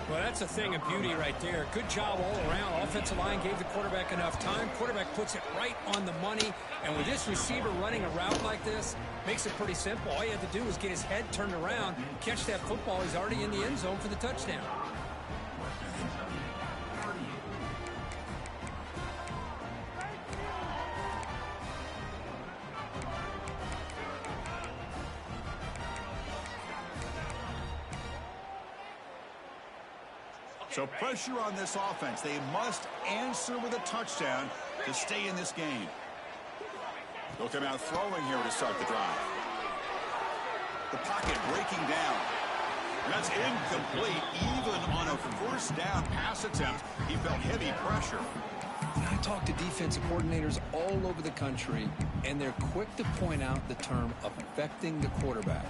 Speaker 3: Well, that's a thing of beauty right there. Good job all around. Offensive line gave the quarterback enough time. Quarterback puts it right on the money. And with this receiver running a route like this, makes it pretty simple. All you have to do is get his head turned around, catch that football. He's already in the end zone for the touchdown.
Speaker 2: So pressure on this offense. They must answer with a touchdown to stay in this game. They'll come out throwing here to start the drive. The pocket breaking down. That's incomplete. Even on a first down pass attempt, he felt heavy pressure.
Speaker 3: I talk to defensive coordinators all over the country, and they're quick to point out the term affecting the quarterback.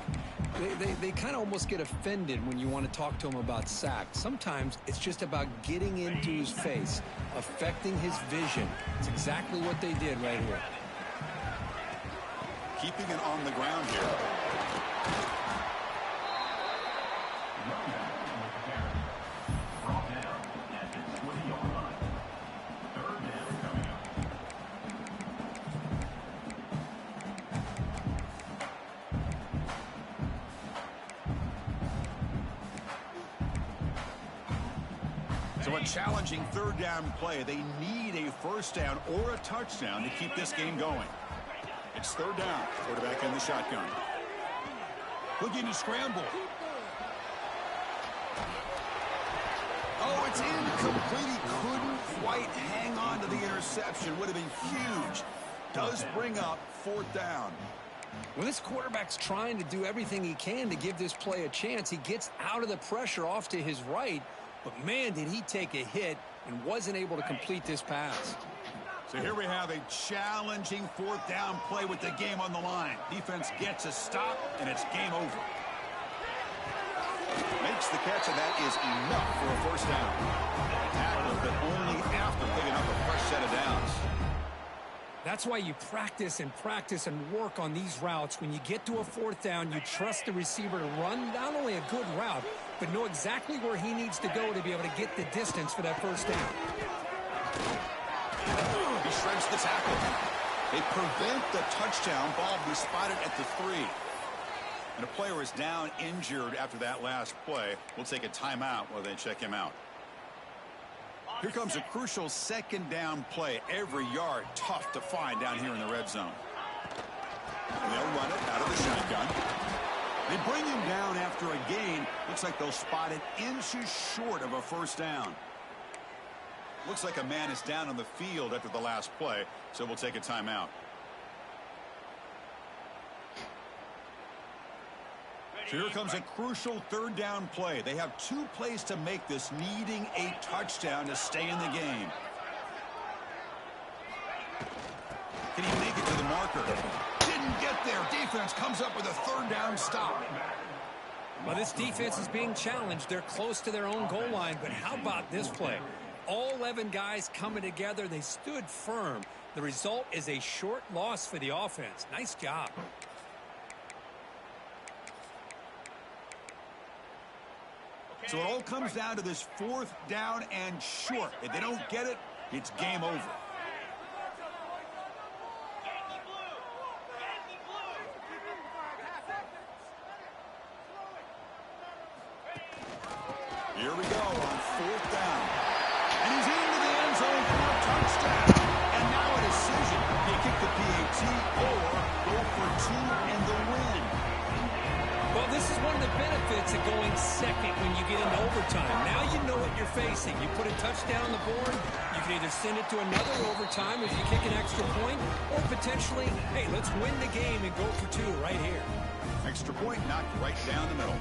Speaker 3: They kind of almost get offended when you want to talk to them about sacks. Sometimes it's just about getting into his face, affecting his vision. It's exactly what they did right here.
Speaker 2: Keeping it on the ground here. So a challenging third down play. They need a first down or a touchdown to keep this game going. It's third down. Quarterback in the shotgun. Looking to scramble. Oh, it's incomplete. He couldn't quite hang on to the interception. Would have been huge. Does bring up fourth down.
Speaker 3: When this quarterback's trying to do everything he can to give this play a chance, he gets out of the pressure off to his right. But, man, did he take a hit and wasn't able to complete this pass.
Speaker 2: So here we have a challenging fourth down play with the game on the line. Defense gets a stop, and it's game over. Makes the catch, and that is enough for a first down. Tackle, but only after picking up a fresh set of downs.
Speaker 3: That's why you practice and work on these routes. When you get to a fourth down, you trust the receiver to run not only a good route, but know exactly where he needs to go to be able to get the distance for that first down.
Speaker 2: He shreds the tackle. They prevent the touchdown. Ball be spotted at the 3. And a player is down injured after that last play. We'll take a timeout while they check him out. Here comes a crucial second down play. Every yard tough to find down here in the red zone. And they'll run it out of the shotgun. They bring him down after a gain. Looks like they'll spot it inches short of a first down. Looks like a man is down on the field after the last play, so we'll take a timeout. So here comes a crucial third down play. They have 2 plays to make this, needing a touchdown to stay in the game. Can he make it to the marker? Didn't get there. Defense comes up with a third down stop.
Speaker 3: Well, this defense is being challenged. They're close to their own goal line, but how about this play? All 11 guys coming together. They stood firm. The result is a short loss for the offense. Nice job.
Speaker 2: So it all comes down to this fourth down and short. If they don't get it, it's game over. Here we go on fourth down. And he's into the end zone for a touchdown. And now a decision. Do you kick the PAT or go for 2 and the win?
Speaker 3: Well, this is one of the benefits of going second when you get into overtime. Now you know what you're facing. You put a touchdown on the board, you can either send it to another overtime if you kick an extra point, or potentially, hey, let's win the game and go for two right here.
Speaker 2: Extra point knocked right down the middle.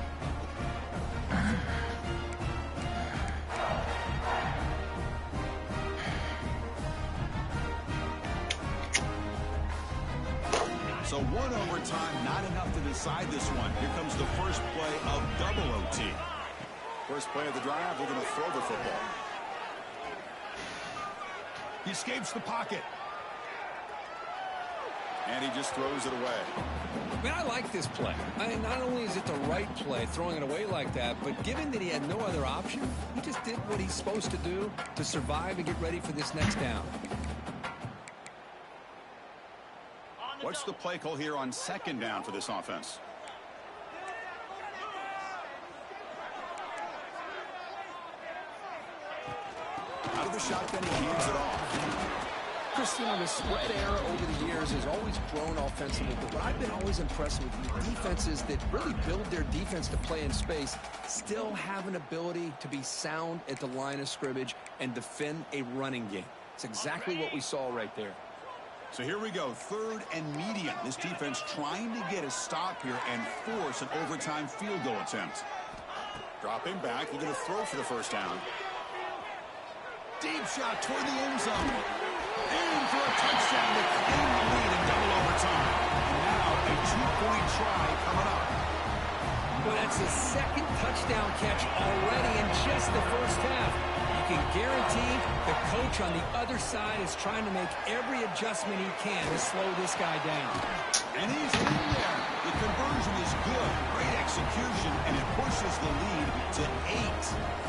Speaker 2: So one overtime, not enough to decide this one. Here comes the first play of double OT. First play of the drive, we're going to throw the football. He escapes the pocket. And he just throws it away.
Speaker 3: Man, I like this play. Not only is it the right play, throwing it away like that, but given that he had no other option, he just did what he's supposed to do to survive and get ready for this next down.
Speaker 2: What's the play call here on second down for this offense? Out of the shotgun, he hands it off.
Speaker 3: Chris, you know, the spread era over the years has always grown offensively, but what I've been always impressed with defenses that really build their defense to play in space still have an ability to be sound at the line of scrimmage and defend a running game. It's exactly what we saw right there.
Speaker 2: So here we go, third and medium. This defense trying to get a stop here and force an overtime field goal attempt. Dropping back, looking to throw for the first down. Deep shot toward the end zone. Aim for a touchdown to claim the lead in double overtime. And now a two-point try coming up.
Speaker 3: Well, that's his second touchdown catch already in just the first half. You can guarantee the coach on the other side is trying to make every adjustment he can to slow this guy down.
Speaker 2: And he's in there. The conversion is good. Great execution, and it pushes the lead to 8.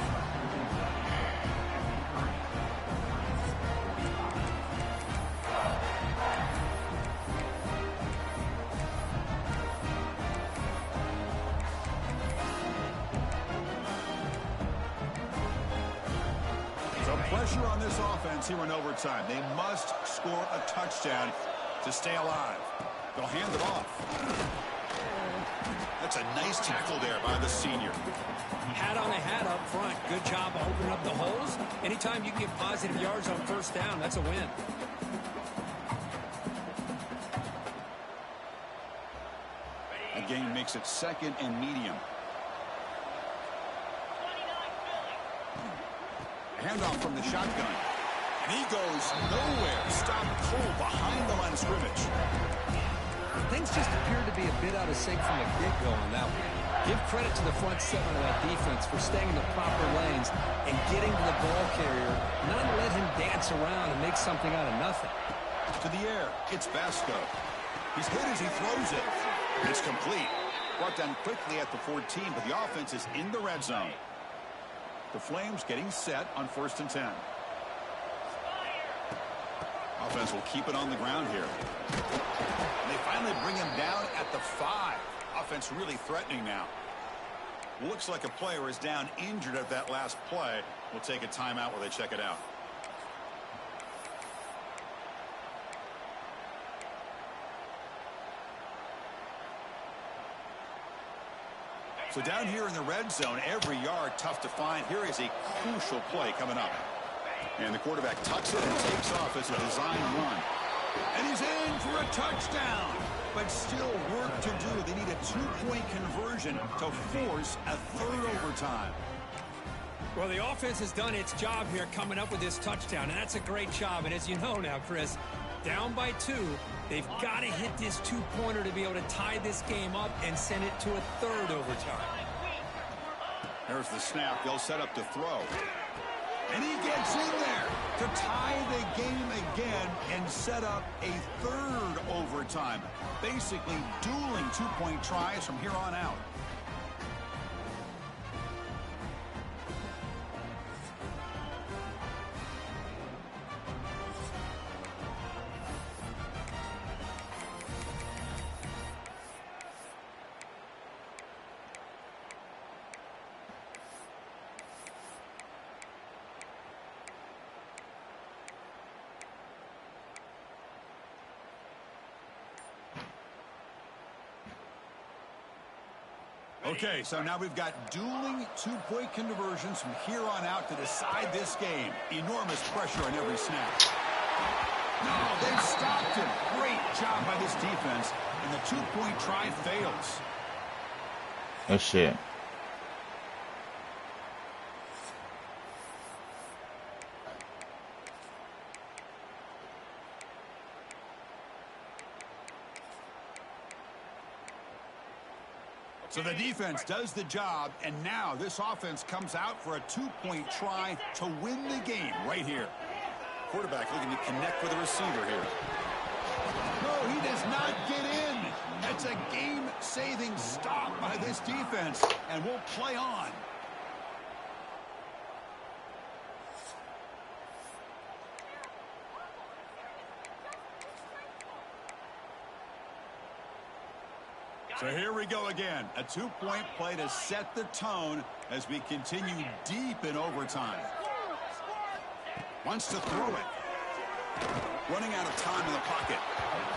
Speaker 2: Pressure on this offense here in overtime. They must score a touchdown to stay alive. They'll hand it off. That's a nice tackle there by the senior.
Speaker 3: Hat on a hat up front. Good job of opening up the holes. Anytime you get positive yards on first down, that's a win.
Speaker 2: That gain makes it second and medium. Handoff from the shotgun. And he goes nowhere. Stop cold behind the line of scrimmage.
Speaker 3: Things just appeared to be a bit out of sync from the get-go on that one. Give credit to the front seven of that defense for staying in the proper lanes and getting to the ball carrier, not let him dance around and make something out of nothing.
Speaker 2: To the air, it's Vasco. He's hit as he throws it. It's complete. Brought down quickly at the 14, but the offense is in the red zone. The Flames getting set on 1st and 10. Offense will keep it on the ground here. And they finally bring him down at the 5. Offense really threatening now. Looks like a player is down injured at that last play. We'll take a timeout while they check it out. So down here in the red zone, every yard tough to find. Here is a crucial play coming up. And the quarterback tucks it and takes off as a design run. And he's in for a touchdown. But still work to do. They need a two-point conversion to force a third overtime.
Speaker 3: Well, the offense has done its job here coming up with this touchdown, and that's a great job. And as you know now, Chris, down by 2, they've got to hit this two-pointer to be able to tie this game up and send it to a third overtime.
Speaker 2: There's the snap. They'll set up to throw. And he gets in there to tie the game again and set up a third overtime. Basically dueling two-point tries from here on out. Okay, so now we've got dueling two-point conversions from here on out to decide this game. Enormous pressure on every snap. No, they've stopped him. Great job by this defense, and the two-point try fails.
Speaker 1: Good shit.
Speaker 2: So the defense does the job, and now this offense comes out for a two-point try to win the game right here. Quarterback looking to connect with the receiver here. No, he does not get in. That's a game-saving stop by this defense, and we'll play on. So here we go again. A two-point play to set the tone as we continue deep in overtime. Wants to throw it. Running out of time in the pocket.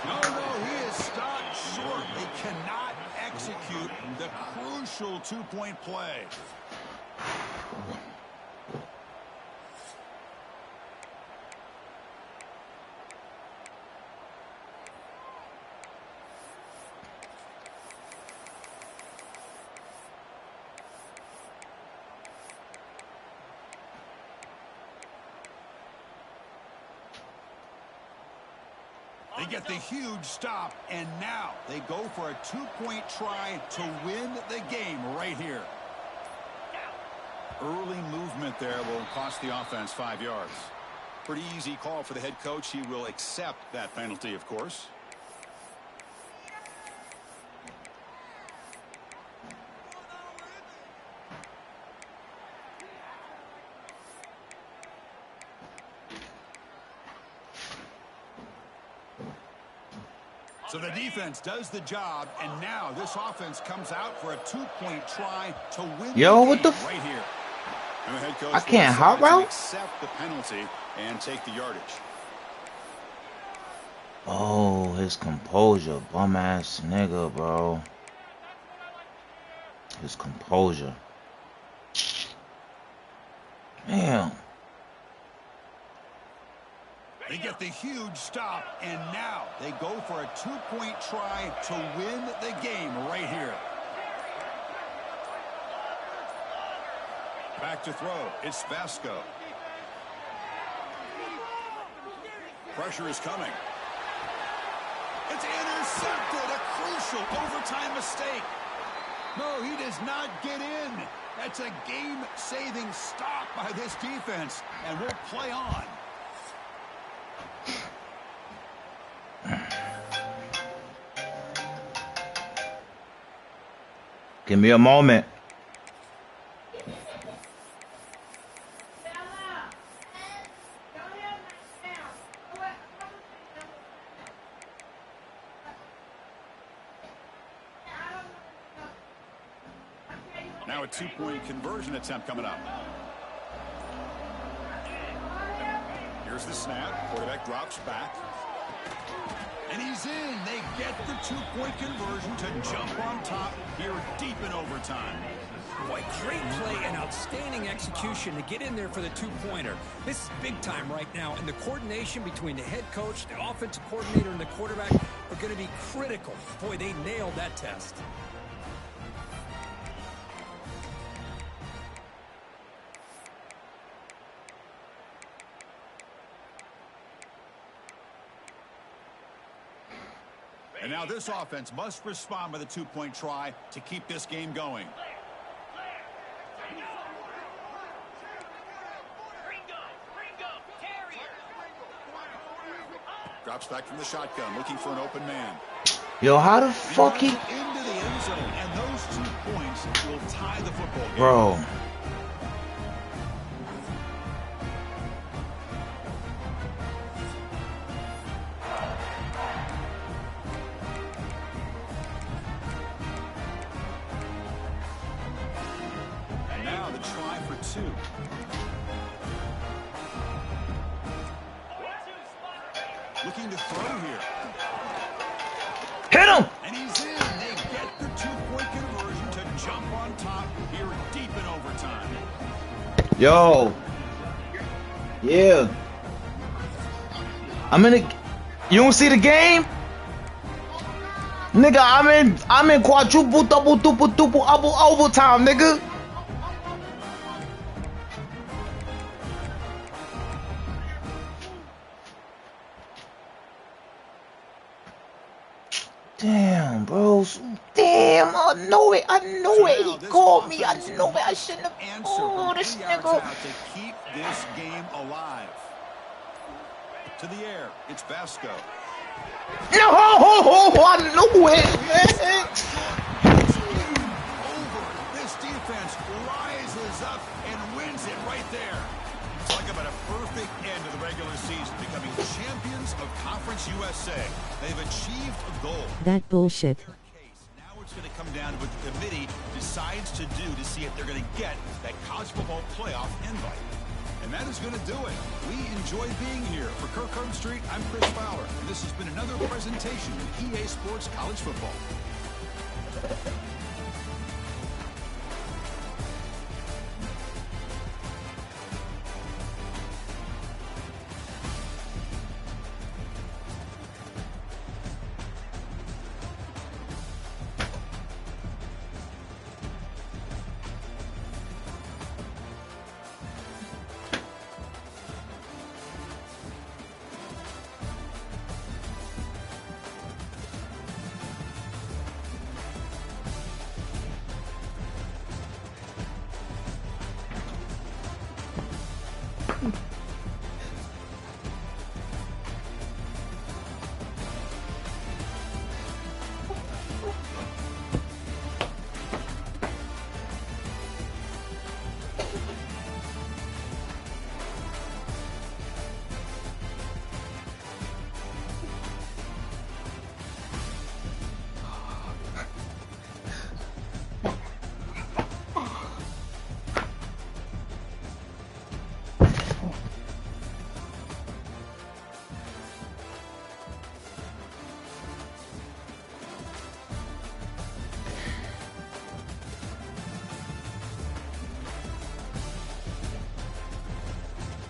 Speaker 2: No, he is stopped short. They cannot execute the crucial two-point play. They get the huge stop, and now they go for a two-point try to win the game right here. Early movement there will cost the offense 5 yards. Pretty easy call for the head coach. He will accept that penalty, of course. So the defense does the job, and now this offense comes out for a two-point try to win the
Speaker 1: Yo, what
Speaker 2: game
Speaker 1: the
Speaker 2: right here. And the head coach
Speaker 1: I can't hot
Speaker 2: will decide to
Speaker 1: route?
Speaker 2: accept the penalty and take the yardage.
Speaker 1: Oh, his composure. Bum ass nigga, bro. His composure. Damn.
Speaker 2: They get the huge stop, and now they go for a two-point try to win the game right here. Back to throw. It's Vasco. Pressure is coming. It's intercepted. A crucial overtime mistake. No, he does not get in. That's a game-saving stop by this defense, and we'll play on.
Speaker 1: Give me a moment.
Speaker 2: Now a two-point conversion attempt coming up. Here's the snap. Quarterback drops back. And he's in. They get the two-point conversion to jump on top here deep in overtime.
Speaker 3: Boy, great play and outstanding execution to get in there for the two-pointer. This is big time right now, and the coordination between the head coach, the offensive coordinator, and the quarterback are going to be critical. Boy, they nailed that test.
Speaker 2: And now this offense must respond with a two-point try to keep this game going. Drops back from the shotgun, looking for an open man.
Speaker 1: Yo, how the fuck he...
Speaker 2: Into the end zone, and those 2 points will tie the football game.
Speaker 1: Bro.
Speaker 2: And now the try for 2. Looking to throw here.
Speaker 1: Hit him!
Speaker 2: And he's in. They get the two-point conversion to jump on top here deep in overtime.
Speaker 1: Yo. Yeah. I'm in a. You don't see the game? Nigga, I'm in quadruple, double, overtime, nigga. Damn, bro. Damn, I know it. He called me. I know it. I shouldn't have. Oh, this nigga.
Speaker 2: To keep this game alive. To the air, it's Basco.
Speaker 1: No, I knew it, man.
Speaker 2: This defense rises up and wins it right there. Talk about a perfect end to the regular season, becoming champions of Conference USA. They've achieved a goal.
Speaker 5: That bullshit.
Speaker 2: Now it's going to come down to what the committee decides to do to see if they're going to get that college football playoff invite. And that is going to do it. We enjoy being here. For Kirkland Street, I'm Chris Fowler, and this has been another presentation of EA Sports College Football.